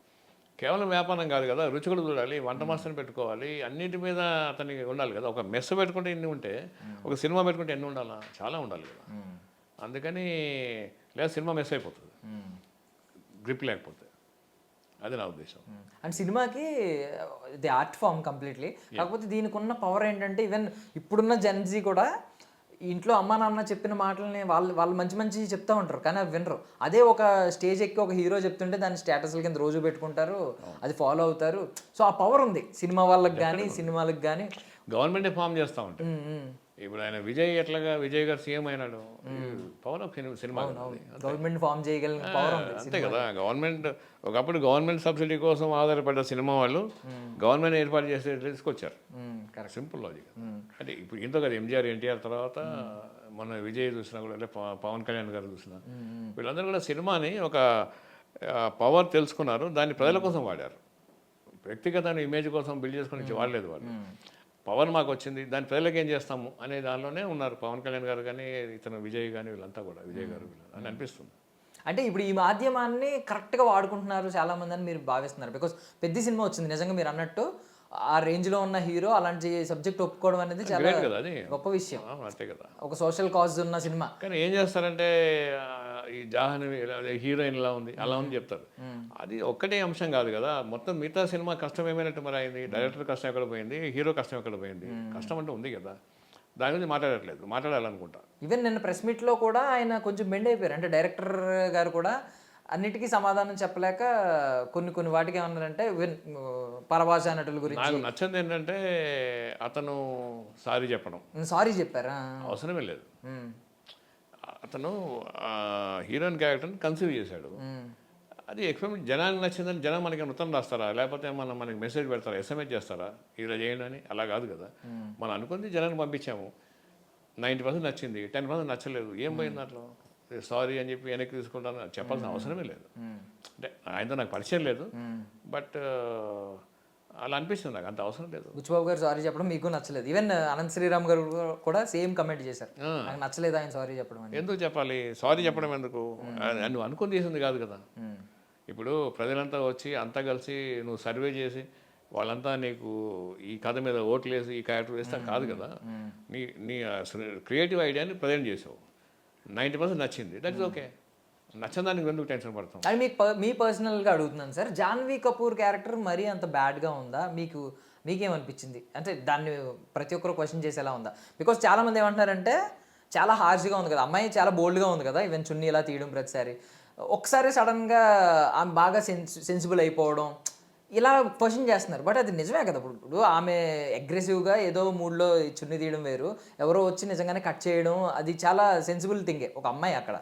కేవలం వ్యాపారం కాదు కదా, రుచి కూడా చూడాలి, వంట మాస్టర్ని పెట్టుకోవాలి, అన్నింటి మీద అతనికి ఉండాలి కదా. ఒక మెస్ పెట్టుకుంటే ఎన్ని ఉంటే ఒక సినిమా పెట్టుకుంటే ఎన్ని ఉండాలా, చాలా ఉండాలి కదా. అందుకని లేదా సినిమా మెస్ అయిపోతుంది గ్రిప్ లేకపోతే. అది నా ఉద్దేశం. అండ్ సినిమాకి ఇది ఆర్ట్ ఫామ్ కంప్లీట్లీ. కాకపోతే దీనికి ఉన్న పవర్ ఏంటంటే ఈవెన్ ఇప్పుడున్న జెన్జీ కూడా ఇంట్లో అమ్మా నాన్న చెప్పిన మాటలని వాళ్ళు మంచి చెప్తూ ఉంటారు, కానీ అవి వినరు. అదే ఒక స్టేజ్ ఎక్కి ఒక హీరో చెప్తుంటే దాని స్టేటస్ల కింద రోజు పెట్టుకుంటారు, అది ఫాలో అవుతారు. సో ఆ పవర్ ఉంది సినిమా వాళ్ళకి కానీ సినిమాలకు కానీ. గవర్నమెంటే ఫామ్ చేస్తూ ఉంటాయి. ఇప్పుడు ఆయన విజయ్ గారు సీఎం అయినాడు, power of cinema. Government form చేయగలిగిన పవర్ ఉంది. అంతే కదా. ఒకప్పుడు గవర్నమెంట్ సబ్సిడీ కోసం ఆధారపడ్డ సినిమా వాళ్ళు గవర్నమెంట్ ఏర్పాటు చేసి తీసుకొచ్చారు. Simple logic. అంటే ఇప్పుడు ఇంత కదా ఎంజీఆర్ ఎన్టీఆర్ తర్వాత మన విజయ్ చూసినా కూడా, అంటే పవన్ కళ్యాణ్ గారు చూసినా, వీళ్ళందరూ కూడా సినిమాని ఒక పవర్ తెలుసుకున్నారు, దాన్ని ప్రజల కోసం వాడారు. వ్యక్తిగత ఇమేజ్ కోసం బిల్డ్ చేసుకొని వాడలేదు వాళ్ళు. పవర్ మాకు వచ్చింది, దాని ప్రజలకు ఏం చేస్తాము అనే దానిలోనే ఉన్నారు పవన్ కళ్యాణ్ గారు కానీ ఇతను విజయ్ కానీ వీళ్ళంతా కూడా, విజయ్ గారు అని అనిపిస్తుంది. అంటే ఇప్పుడు ఈ మాధ్యమాన్ని కరెక్ట్గా వాడుకుంటున్నారు చాలామంది అని మీరు భావిస్తున్నారు. బికాస్ పెద్ద సినిమా వచ్చింది నిజంగా మీరు అన్నట్టు, ఆ రేంజ్లో ఉన్న హీరో అలాంటి సబ్జెక్ట్ ఒప్పుకోవడం అనేది చాలా గొప్ప విషయం. అంతే కదా, ఒక సోషల్ కాజ్ ఉన్న సినిమా. కానీ ఏం చేస్తారంటే ఈ జాహ్నవి హీరోయిన్ ఇలా ఉంది అలా ఉంది చెప్తారు. అది ఒక్కటే అంశం కాదు కదా, మొత్తం మిగతా సినిమా కష్టం ఏమైనట్టు మరి అయింది. డైరెక్టర్ కష్టం ఎక్కడ పోయింది, హీరో కష్టం ఎక్కడ పోయింది, కష్టం అంటే ఉంది కదా, దాని గురించి మాట్లాడాలనుకుంటా. ఈవెన్ నిన్న ప్రెస్ మీట్లో కూడా ఆయన కొంచెం బెండ్ అయిపోయారు. అంటే డైరెక్టర్ గారు కూడా అన్నిటికీ సమాధానం చెప్పలేక కొన్ని వాటికి ఏమన్నారంటే పరభాషా నటుల గురించి. నాకు నచ్చింది ఏంటంటే అతను సారీ చెప్పారా, అవసరమే లేదు. అతను హీరోయిన్ క్యారెక్టర్ని కన్సీవ్ చేశాడు. అది ఎక్స్పెరిమెంట్ జనానికి నచ్చిందని జనం మనకి నృత్యం రాస్తారా, లేకపోతే మనకి మెసేజ్ పెడతారా, ఎస్ఎంఎస్ చేస్తారా ఇలా చేయండి అని? అలా కాదు కదా. మనం అనుకుంది జనానికి పంపించాము, 90% నచ్చింది, 10% నచ్చలేదు, ఏం పోయింది అట్లా? సారీ అని చెప్పి వెనక్కి తీసుకుంటాను చెప్పాల్సిన అవసరమే లేదు. అంటే ఆయనతో నాకు పరిచయం లేదు, బట్ అలా అనిపిస్తుంది నాకు, అంత అవసరం లేదు. బుచ్చిబాబు గారు సారీ చెప్పడం మీకు నచ్చలేదు. ఈవెన్ అనంత్ శ్రీరామ్ గారు కూడా సేమ్ కమెంట్ చేశారు, నాకు నచ్చలేదు ఆయన సారీ చెప్పడం. ఎందుకు చెప్పాలి సారీ చెప్పడం? ఎందుకు? నువ్వు అనుకుని చేసింది కాదు కదా. ఇప్పుడు ప్రజలంతా వచ్చి అంతా కలిసి నువ్వు సర్వే చేసి వాళ్ళంతా నీకు ఈ కథ మీద ఓట్లు వేసి ఈ క్యారెక్టర్ వేస్తా కాదు కదా. నీ క్రియేటివ్ ఐడియాని ప్రజెంట్ చేసావు, 90% నచ్చింది, దట్ ఇస్ ఓకే. నచ్చదానికి ఎందుకు టెన్షన్ పడతాం? అది మీ పర్సనల్గా అడుగుతున్నాను సార్. జాన్వీ కపూర్ క్యారెక్టర్ మరీ అంత బ్యాడ్గా ఉందా? మీకేమనిపించింది? అంటే దాన్ని ప్రతి ఒక్కరు క్వశ్చన్ చేసేలా ఉందా? బికాస్ చాలామంది ఏమంటున్నారంటే చాలా హార్ష్గా ఉంది కదా, అమ్మాయి చాలా బోల్డ్గా ఉంది కదా, ఈవెన్ చున్నీ ఇలా తీయడం ప్రతిసారి, ఒకసారి సడన్గా ఆమె బాగా సెన్సిబుల్ అయిపోవడం, ఇలా క్వశ్చన్ చేస్తున్నారు. బట్ అది నిజమే కదా. ఇప్పుడు ఆమె అగ్రెసివ్గా ఏదో మూడ్లో చున్నీ తీయడం వేరు, ఎవరో వచ్చి నిజంగానే కట్ చేయడం, అది చాలా సెన్సిబుల్ థింగే ఒక అమ్మాయి అక్కడ.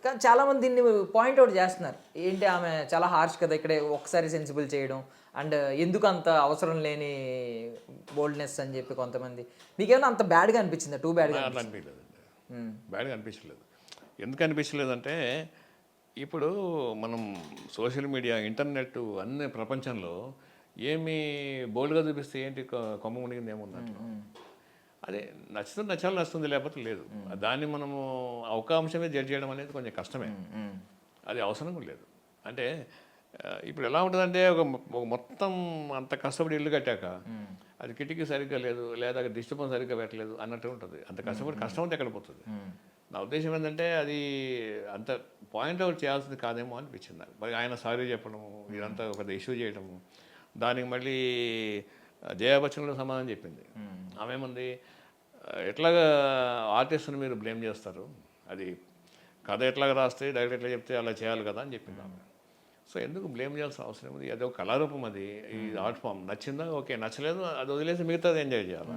కానీ చాలామంది దీన్ని పాయింట్అవుట్ చేస్తున్నారు, ఏంటి ఆమె చాలా హార్ష్ కదా, ఇక్కడే ఒకసారి సెన్సిబుల్ చేయడం అండ్ ఎందుకు అంత అవసరం లేని బోల్డ్నెస్ అని చెప్పి కొంతమంది, మీకేమైనా అంత బ్యాడ్గా అనిపించిందా? టూ బ్యాడ్గా అట్లా అనిపించలేదు, బ్యాడ్గా అనిపించలేదు. ఎందుకు అనిపించలేదంటే ఇప్పుడు మనం సోషల్ మీడియా, ఇంటర్నెట్ అన్ని ప్రపంచంలో ఏమి బోల్డ్గా చూపిస్తే ఏంటి కొమ్మ మునిగింది ఏముందంట. అదే నచ్చుతుంది, నచ్చుతుంది, లేకపోతే లేదు. దాన్ని మనము ఒక అంశమే జడ్జ్ చేయడం అనేది కొంచెం కష్టమే, అది అవసరం కూడా లేదు. అంటే ఇప్పుడు ఎలా ఉంటుందంటే ఒక మొత్తం అంత కష్టపడి ఇల్లు కట్టాక అది కిటికీ సరిగ్గా లేదు, లేదా డిస్టర్బెన్స్ సరిగ్గా పెట్టలేదు అన్నట్టు ఉంటుంది. అంత కష్టం అంతా ఎక్కడ పోతుంది. నా ఉద్దేశం ఏంటంటే అది అంత పాయింట్ అవుట్ చేయాల్సింది కాదేమో అనిపించింది నాకు. మరి ఆయన సారీ చెప్పడము, ఇదంతా ఒక ఇష్యూ చేయడము, దానికి మళ్ళీ జయా బచ్చన్లో సమాధానం చెప్పింది. ఆమెమంది, ఎట్లాగా ఆర్టిస్ట్ని మీరు బ్లేమ్ చేస్తారు, అది కథ ఎట్లాగా రాస్తే డైరెక్ట్ ఎట్లా చెప్తే అలా చేయాలి కదా అని చెప్పింది ఆమె. సో ఎందుకు బ్లేమ్ చేయాల్సిన అవసరం ఉంది? అది ఒక కళారూపం, అది ఈ ఆర్ట్ ఫామ్. నచ్చిందా ఓకే, నచ్చలేదు అది వదిలేసి మిగతాది ఎంజాయ్ చేయాలి.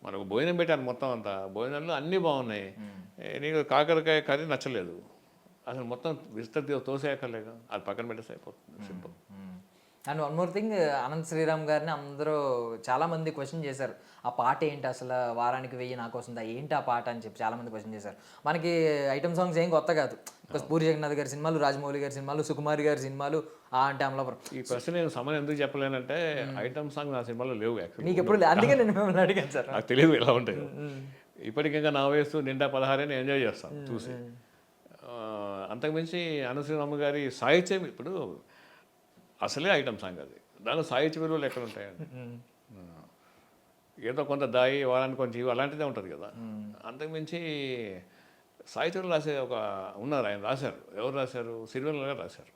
మనకు భోజనం పెట్టాను, మొత్తం అంతా భోజనాల్లో అన్నీ బాగున్నాయి, నీకు కాకరకాయ కర్రీ నచ్చలేదు, అసలు మొత్తం విస్తృతి తోసేయక్కర్లేక అది పక్కన పెట్టేసి అయిపోతుంది, simple. And one more thing, Anant Sriram గారిని అందరూ చాలామంది క్వశ్చన్ చేశారు, ఆ పాట ఏంటి అసలు, వారానికి 1000 నాకు వస్తుందా, ఏంటి ఆ పాట అని చెప్పి చాలామంది క్వశ్చన్ చేశారు. మనకి ఐటమ్ సాంగ్స్ ఏం కొత్త కాదు, పూరి జగన్నాథ్ గారి సినిమాలు, రాజమౌళి గారి సినిమాలు, సుకుమారి గారి సినిమాలు, అంటే అమలాపురం. ఈ క్వశ్చన్ నేను సమయం ఎందుకు చెప్పలేనంటే ఐటమ్ సాంగ్ నా సినిమాలో లేవు యాక్చువల్లీ. మీకు ఎప్పుడు అందుకే నేను మిమ్మల్ని అడిగాను సార్, నాకు తెలియదు ఎలా ఉంటాయి. ఇప్పటికింకా నా వయసు నిండా 16 నేను ఎంజాయ్ చేస్తాను చూసి. అంతకుమించి అనసూయమ్మ గారి సాహిత్యం ఇప్పుడు అసలే ఐటమ్ సాంగ్, అది దానిలో సాహిత్య విలువలు ఎక్కడ ఉంటాయండి? ఏదో కొంత దాయి, వారానికి కొంచెం ఇవి అలాంటిదే ఉంటుంది కదా. అంతకుమించి సాహిత్యంలో రాసే ఒక ఉన్నారు, ఆయన రాశారు. ఎవరు రాశారు? సిరివెన్నెల గారు రాశారు,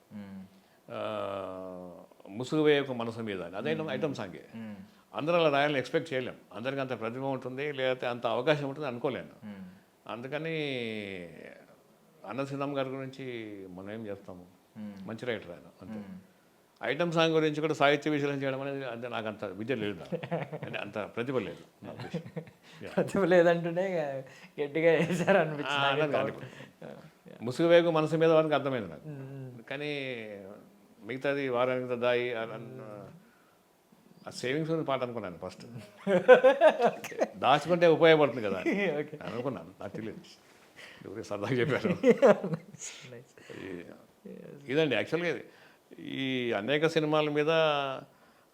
ముసుగు వేయక మనసు మీద అని. అదే ఐటమ్ సాంగే. అందరూ అలా రాయాలని ఎక్స్పెక్ట్ చేయలేం, అందరికీ అంత ప్రతిభ ఉంటుంది లేకపోతే అంత అవకాశం ఉంటుంది అనుకోలేను. అందుకని అన్నసీనమ్మ గారి గురించి మనం ఏం చేస్తాము, మంచి రైటర్ ఆయన అంతే. ఐటమ్ సాంగ్ గురించి కూడా సాహిత్య విశ్లేషణ చేయడం అనేది అంటే నాకు అంత విద్య లేదు, అంటే అంత ప్రతిభ లేదు. ప్రతిభ లేదంటూనే గట్టిగా వేశారు అనిపించింది. ముసుగు వేగు మనసు మీద వారికి అర్థమైంది నాకు. కానీ మిగతాది వారానికి దాయి ఆ సేవింగ్స్ ఉంది పాట అనుకున్నాను ఫస్ట్, దాచుకుంటే ఉపయోగపడుతుంది కదా అనుకున్నాను. నాకు తెలియదు, ఎవరికి సరదాగా చెప్పారు. ఇదండి యాక్చువల్గా ఇది. ఈ అనేక సినిమాల మీద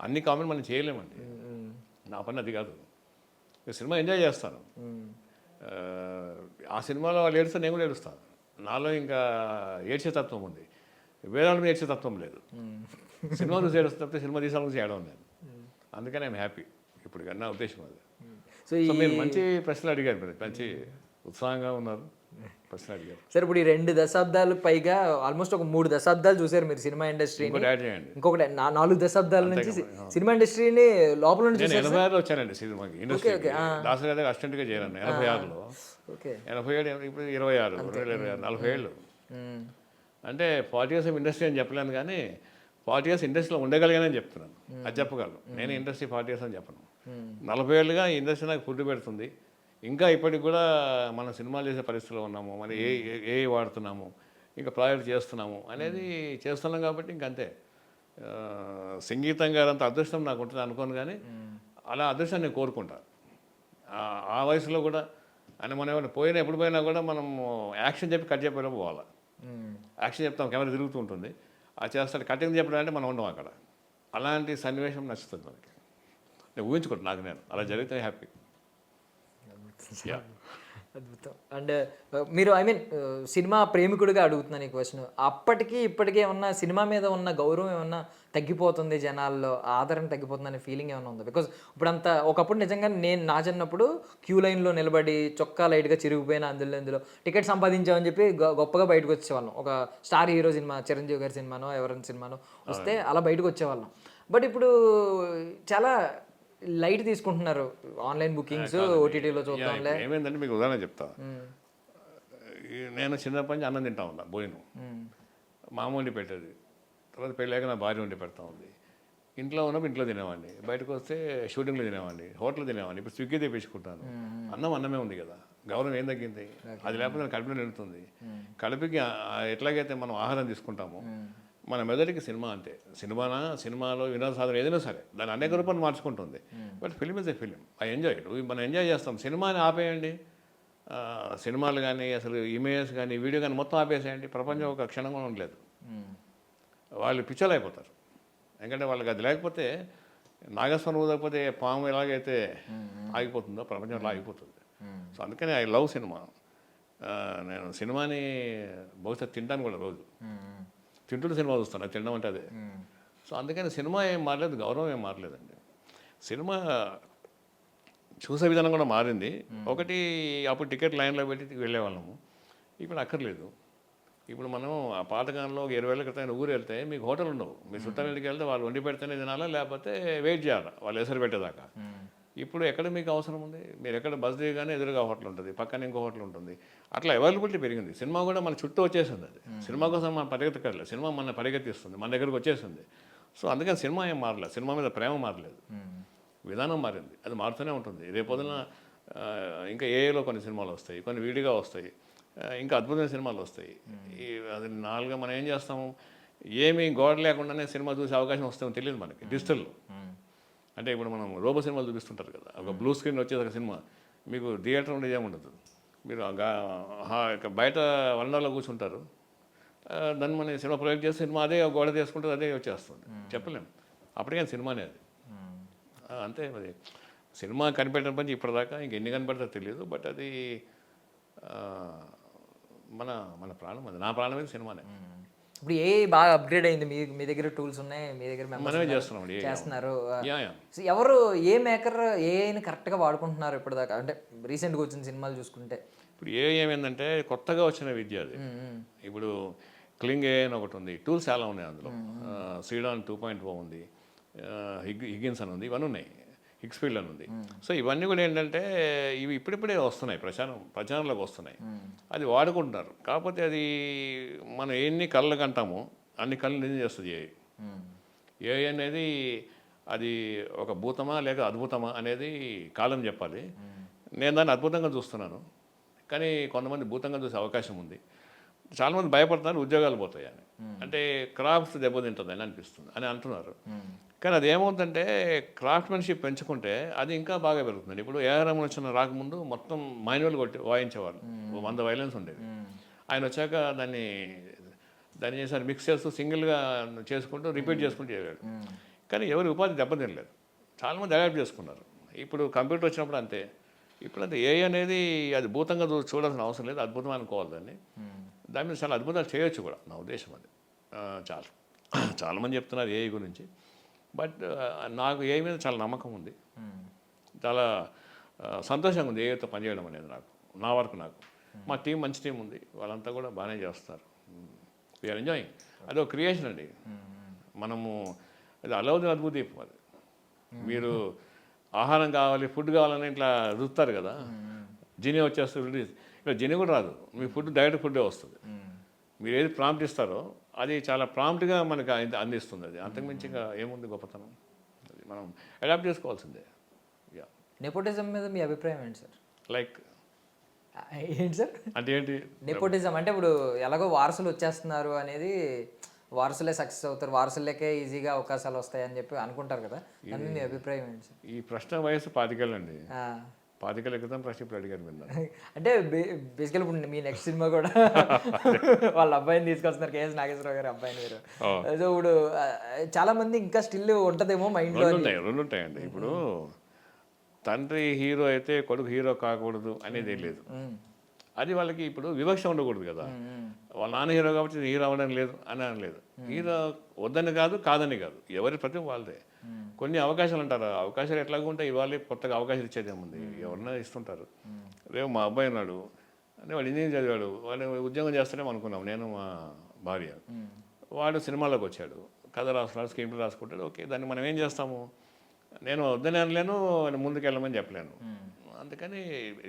అన్ని కామెంట్ మనం చేయలేమండి, నా పని అది కాదు. సినిమా ఎంజాయ్ చేస్తాను, ఆ సినిమాలో వాళ్ళు ఏడుస్తే నేను కూడా ఏడుస్తాను. నాలో ఇంకా ఏడ్చే తత్వం ఉంది, వేరే వాళ్ళ మీద ఏడ్చే తత్వం లేదు. సినిమా చూసి ఏడుస్తే సినిమా తీసాలని చేయడం నేను, అందుకని ఐఎమ్ హ్యాపీ ఇప్పుడు నా ఉద్దేశం అది. సో మీరు మంచి ప్రశ్నలు అడిగారు, మీరు మంచి ఉత్సాహంగా ఉన్నారు, ప్రశ్నలు అడిగారు. సార్ ఇప్పుడు ఈ 2 దశాబ్దాలు పైగా ఆల్మోస్ట్ ఒక 3 దశాబ్దాలు చూసారు మీరు సినిమా ఇండస్ట్రీని, ఇంకొకటి 4 దశాబ్దాల నుంచి సినిమా ఇండస్ట్రీని లోపల నుంచి. నేను 86లో వచ్చానండి సినిమాకి, ఇండస్ట్రీకి. దాసరి గారి అసిస్టెంట్గా చేరాను 86లో. 87 ఇప్పుడు 26, 2026, 40 ఏళ్ళు. అంటే 40 years ఇండస్ట్రీ అని చెప్పలేను, కానీ 40 years ఇండస్ట్రీలో ఉండగలిగానని చెప్తున్నాను, అది చెప్పగలను. నేను ఇండస్ట్రీ 40 years అని చెప్పను. 40 ఏళ్ళుగా ఈ ఇండస్ట్రీ నాకు ఫుడ్ పెడుతుంది. ఇంకా ఇప్పటికి కూడా మనం సినిమాలు చేసే పరిస్థితిలో ఉన్నాము, మరి ఏ వాడుతున్నాము, ఇంకా ప్రాజెక్ట్ చేస్తున్నాము అనేది చేస్తున్నాం కాబట్టి ఇంకంతే. సంగీతం గారు అంత అదృష్టం నాకు ఉంటుంది అనుకోను, కానీ అలా అదృష్టాన్ని నేను కోరుకుంటాను. ఆ వయసులో కూడా అని మనం ఏమైనా పోయినా ఎప్పుడు పోయినా కూడా మనం యాక్షన్ చెప్పి కట్ చెప్పేలా పోవాలి. యాక్షన్ చెప్తాం, కెమెరా తిరుగుతూ ఉంటుంది, అది చేస్తాడు. కటింగ్ చెప్పడం అంటే మనం ఉండం అక్కడ. అలాంటి సన్నివేశం నచ్చుతుంది మనకి. నేను ఊహించుకుంటాను, నాకు నేను అలా జరిగితే హ్యాపీ. అద్భుతం. అండ్ మీరు సినిమా ప్రేమికుడిగా అడుగుతున్నాను ఈ క్వశ్చన్, అప్పటికి ఇప్పటికీ ఏమన్నా సినిమా మీద ఉన్న గౌరవం ఏమన్నా తగ్గిపోతుంది, జనాల్లో ఆదరణ తగ్గిపోతుంది అనే ఫీలింగ్ ఏమైనా ఉందా? బికాజ్ ఇప్పుడంతా ఒకప్పుడు నిజంగా నేను నా చిన్నప్పుడు క్యూ లైన్లో నిలబడి చొక్కా లైట్గా చిరిగిపోయిన అందులో టికెట్ సంపాదించామని చెప్పి గొప్పగా బయటకు వచ్చేవాళ్ళం. ఒక స్టార్ హీరో సినిమా, చిరంజీవి గారి సినిమానో ఎవరైనా సినిమానో వస్తే అలా బయటకు వచ్చేవాళ్ళం. బట్ ఇప్పుడు చాలా లైట్ తీసుకుంటున్నారు, ఆన్లైన్ బుకింగ్స్, ఓటీటీలో చూద్దాంలే. ఏమైందంటే మీకు ఉదాహరణ చెప్తా. నేను చిన్నప్పటి నుంచి అన్నం తింటా ఉన్నా, భోజనం మా అమ్మ వండి పెట్టేది. తర్వాత పెళ్ళాక నా భార్య వండి పెడతా ఉంది. ఇంట్లో ఉన్నప్పుడు ఇంట్లో తినేవాడిని, బయటకు వస్తే షూటింగ్లో తినేవాడిని, హోటల్లో తినేవాడిని. ఇప్పుడు స్విగ్గీ తెప్పించుకుంటాను. అన్నమే ఉంది కదా, గౌరవం ఏం తగ్గింది? అది లేకపోతే కడుపులో నిలుతుంది. కడుపుకి ఎట్లాగైతే మనం ఆహారం తీసుకుంటామో మన మెదడుకి సినిమా అంతే. సినిమాలో వినోద సాధన ఏదైనా సరే దాన్ని అనేక రూపాయలు మార్చుకుంటుంది. But film is a film. I enjoy it. మనం ఎంజాయ్ చేస్తాం. సినిమాని ఆపేయండి, సినిమాలు కానీ అసలు ఇమేజెస్ కానీ వీడియో కానీ మొత్తం ఆపేసేయండి, ప్రపంచం ఒక క్షణం కూడా ఉండలేదు. వాళ్ళు పిచ్చలు అయిపోతారు. ఎందుకంటే వాళ్ళకి అది లేకపోతే నాగస్వరం ఊదకపోతే పాము ఎలాగైతే ఆగిపోతుందో ప్రపంచంలో ఆగిపోతుంది. సో అందుకని ఐ లవ్ సినిమా. నేను సినిమాని బహుశా తింటాను కూడా రోజు. తింటుంటే సినిమా చూస్తాను, అది తినడం అంటే అదే. సో అందుకని సినిమా ఏం మారలేదు, గౌరవం ఏం మారలేదండి. సినిమా చూసే విధానం కూడా మారింది. ఒకటి అప్పుడు టికెట్ లైన్లో పెట్టి వెళ్ళేవాళ్ళము, ఇప్పుడు అక్కర్లేదు. ఇప్పుడు మనం ఆ పాతకాలంలో ఒక 20 ఏళ్ళ క్రితం ఊరు వెళ్తే మీకు హోటల్ ఉండవు. మీ చుట్టాలింటికి వెళ్తే వాళ్ళు వండి పెడితేనే తినాలా, లేకపోతే వెయిట్ చేయాలి వాళ్ళు ఎసరు పెట్టేదాకా. ఇప్పుడు ఎక్కడ మీకు అవసరం ఉంది, మీరు ఎక్కడ బస్ దిగగానే ఎదురుగా హోటల్ ఉంటుంది, పక్కన ఇంకో హోటల్ ఉంటుంది. అట్లా అవైలబిలిటీ పెరిగింది. సినిమా కూడా మన చుట్టూ వచ్చేసింది. అది సినిమా కోసం మనం పరిగెత్తక్కర్లేదు, సినిమా మన పరిగెత్తిస్తుంది, మన దగ్గరకు వచ్చేసింది. సో అందుకని సినిమా ఏం మారలేదు, సినిమా మీద ప్రేమ మారలేదు, విధానం మారింది. అది మారుతూనే ఉంటుంది. రేపొద్దున ఇంకా ఏఏలో కొన్ని సినిమాలు వస్తాయి, కొన్ని విడిగా వస్తాయి, ఇంకా అద్భుతమైన సినిమాలు వస్తాయి. అది నాలుగుగా మనం ఏం చేస్తాము, ఏమీ గోడ లేకుండానే సినిమా చూసే అవకాశం వస్తుందో తెలియదు మనకి డిజిటల్లో. అంటే ఇప్పుడు మనం రోబో సినిమాలు చూపిస్తుంటారు కదా, ఒక బ్లూ స్క్రీన్ వచ్చేది ఒక సినిమా, మీకు థియేటర్ ఉండేది ఏముండదు. మీరు బయట వరండాలో కూర్చుంటారు, దాన్ని మన సినిమా ప్రొజెక్ట్ చేస్తే సినిమా అదే గోడ తీసుకుంటుంది, అదే వచ్చేస్తుంది. చెప్పలేము అప్పటికే సినిమానే అది. అంతే మరి సినిమా కనిపెట్టిన పని ఇప్పటిదాకా ఇంకెన్ని కనిపెడతారో తెలియదు. బట్ అది మన మన ప్రాణం, అది నా ప్రాణం అయితే సినిమానే. ఇప్పుడు ఏ బాగా అప్గ్రేడ్ అయింది, మీ దగ్గర టూల్స్ ఉన్నాయి, మీ దగ్గర మనమే చేస్తున్నాం చేస్తున్నారు. యా. ఎవరు ఏ మేకర్ ఏఐని కరెక్ట్గా వాడుకుంటున్నారు ఇప్పటిదాకా, అంటే రీసెంట్గా వచ్చిన సినిమాలు చూసుకుంటే? ఇప్పుడు ఏమైందంటే కొత్తగా వచ్చిన విద్య అది. ఇప్పుడు క్లింగ్ ఏ అని ఒకటి ఉంది, టూల్స్ చాలా ఉన్నాయి అందులో. సీడాన్ 2.0 ఉంది, హిగ్గిన్స్ అని ఉంది, ఇవన్నీ ఉన్నాయి, హిగ్స్ఫీల్డ్ అని ఉంది. సో ఇవన్నీ కూడా ఏంటంటే ఇవి ఇప్పుడిప్పుడే వస్తున్నాయి, ప్రచారంలోకి వస్తున్నాయి, అది వాడుకుంటున్నారు. కాకపోతే అది మనం ఎన్ని కళ్ళకు అంటామో అన్ని కళ్ళు నిజం చేస్తుంది ఏఐ. ఏఐ అనేది అది ఒక భూతమా లేక అద్భుతమా అనేది కాలం చెప్పాలి. నేను దాన్ని అద్భుతంగా చూస్తున్నాను, కానీ కొంతమంది భూతంగా చూసే అవకాశం ఉంది. చాలామంది భయపడుతున్నారు ఉద్యోగాలు పోతాయని, అంటే క్రాఫ్ట్స్ దెబ్బతింటుంది అని అనిపిస్తుంది అని అంటున్నారు. కానీ అది ఏమవుతుందంటే క్రాఫ్ట్మెన్షిప్ పెంచుకుంటే అది ఇంకా బాగా పెరుగుతుంది. ఇప్పుడు ఏఆర్ రెహమాన్ వచ్చిన రాకముందు మొత్తం మాన్యువల్ వాయించేవాళ్ళు, 100 వైలెన్స్ ఉండేది. ఆయన వచ్చాక దాన్ని చేశారు, మిక్స్ చేస్తూ సింగిల్గా చేసుకుంటూ రిపీట్ చేసుకుంటూ చేయలేడు. కానీ ఎవరి ఉపాధి దెబ్బతినలేదు, చాలామంది అడాప్ట్ చేసుకున్నారు. ఇప్పుడు కంప్యూటర్ వచ్చినప్పుడు అంతే. ఇప్పుడు అంతే ఏఐ అనేది అది భూతంగా చూడాల్సిన అవసరం లేదు, అద్భుతం అనుకోవాలి దాన్ని. దాని మీద చాలా అద్భుతాలు చేయొచ్చు కూడా, నా ఉద్దేశం అది. చాలామంది చెప్తున్నారు ఏఐ గురించి, బట్ నాకు ఏఐ మీద చాలా నమ్మకం ఉంది, చాలా సంతోషంగా ఉంది ఏఐతో పనిచేయడం అనేది. నా వరకు నాకు మా టీం మంచి టీం ఉంది, వాళ్ళంతా కూడా బాగానే చేస్తారు. We are enjoying. అది ఒక క్రియేషన్ అండి. మనము అది అలౌదిన్ అద్భుత దీపం అది. మీరు ఆహారం కావాలి, ఫుడ్ కావాలని ఇట్లా చూస్తారు కదా, జిని వచ్చేస్తుంది. ఇట్లా జిని కూడా రాదు, మీ ఫుడ్ డైరెక్ట్ ఫుడ్డే వస్తుంది. మీరు ఏది ప్రాంప్ట్ ఇస్తారో అది చాలా ప్రాంప్ట్గా మనకి అందిస్తుంది. అది అంతకుమించి ఇంకా ఏముంది గొప్పతనం, అది మనం అడాప్ట్ చేసుకోవాల్సిందే. యా. నెపోటిజం మీద మీ అభిప్రాయం ఏంటి సార్? లైక్ ఏంటి సార్ అంటే ఏంటి నెపోటిజం? అంటే ఇప్పుడు ఎలాగో వారసులు వచ్చేస్తున్నారు అనేది, వారసులే సక్సెస్ అవుతారు, వారసులకే ఈజీగా అవకాశాలు వస్తాయని చెప్పి అనుకుంటారు కదా, దాని మీద మీ అభిప్రాయం ఏంటి సార్? ఈ ప్రశ్న వయసు 25 ఏళ్ళండి. 25 క్రితం ప్రశ్న ఇప్పుడు అడిగారు మీరు. అంటే బేసికల్ ఇప్పుడు మీ నెక్స్ట్ సినిమా కూడా వాళ్ళ అబ్బాయిని తీసుకొస్తున్నారు, కేఎస్ నాగేశ్వరరావు గారి అబ్బాయిని మీరు. సో ఇప్పుడు చాలా మంది ఇంకా స్టిల్ ఉంటదేమో మైండ్లో. రెండు ఉంటాయండి. ఇప్పుడు తండ్రి హీరో అయితే కొడుకు హీరో కాకూడదు అనేది లేదు. అది వాళ్ళకి ఇప్పుడు వివక్ష ఉండకూడదు కదా. వాళ్ళ నాన్న హీరో కాబట్టి హీరో అవ్వడం లేదు అని అనలేదు. హీరో వద్దని కాదు, కాదని కాదు, ఎవరి ప్రతి వాళ్ళదే. కొన్ని అవకాశాలు అంటారు, అవకాశాలు ఎట్లాగూ ఉంటాయి, ఇవాళ కొత్తగా అవకాశాలు ఇచ్చేది ఏముంది, ఎవరన్నా ఇస్తుంటారు. రేపు మా అబ్బాయి ఉన్నాడు అంటే వాడు ఇంజనీరింగ్ చదివాడు, వాడు ఉద్యోగం చేస్తూనే అనుకున్నాం నేను మా భార్య. వాడు సినిమాలోకి వచ్చాడు, కథ రాస్తున్నాడు, స్క్రీన్ ప్లే రాసుకుంటాడు. ఓకే, దాన్ని మనం ఏం చేస్తాము, నేను వద్దని అనలేను, ముందుకు వెళ్ళమని చెప్పలేను. అందుకని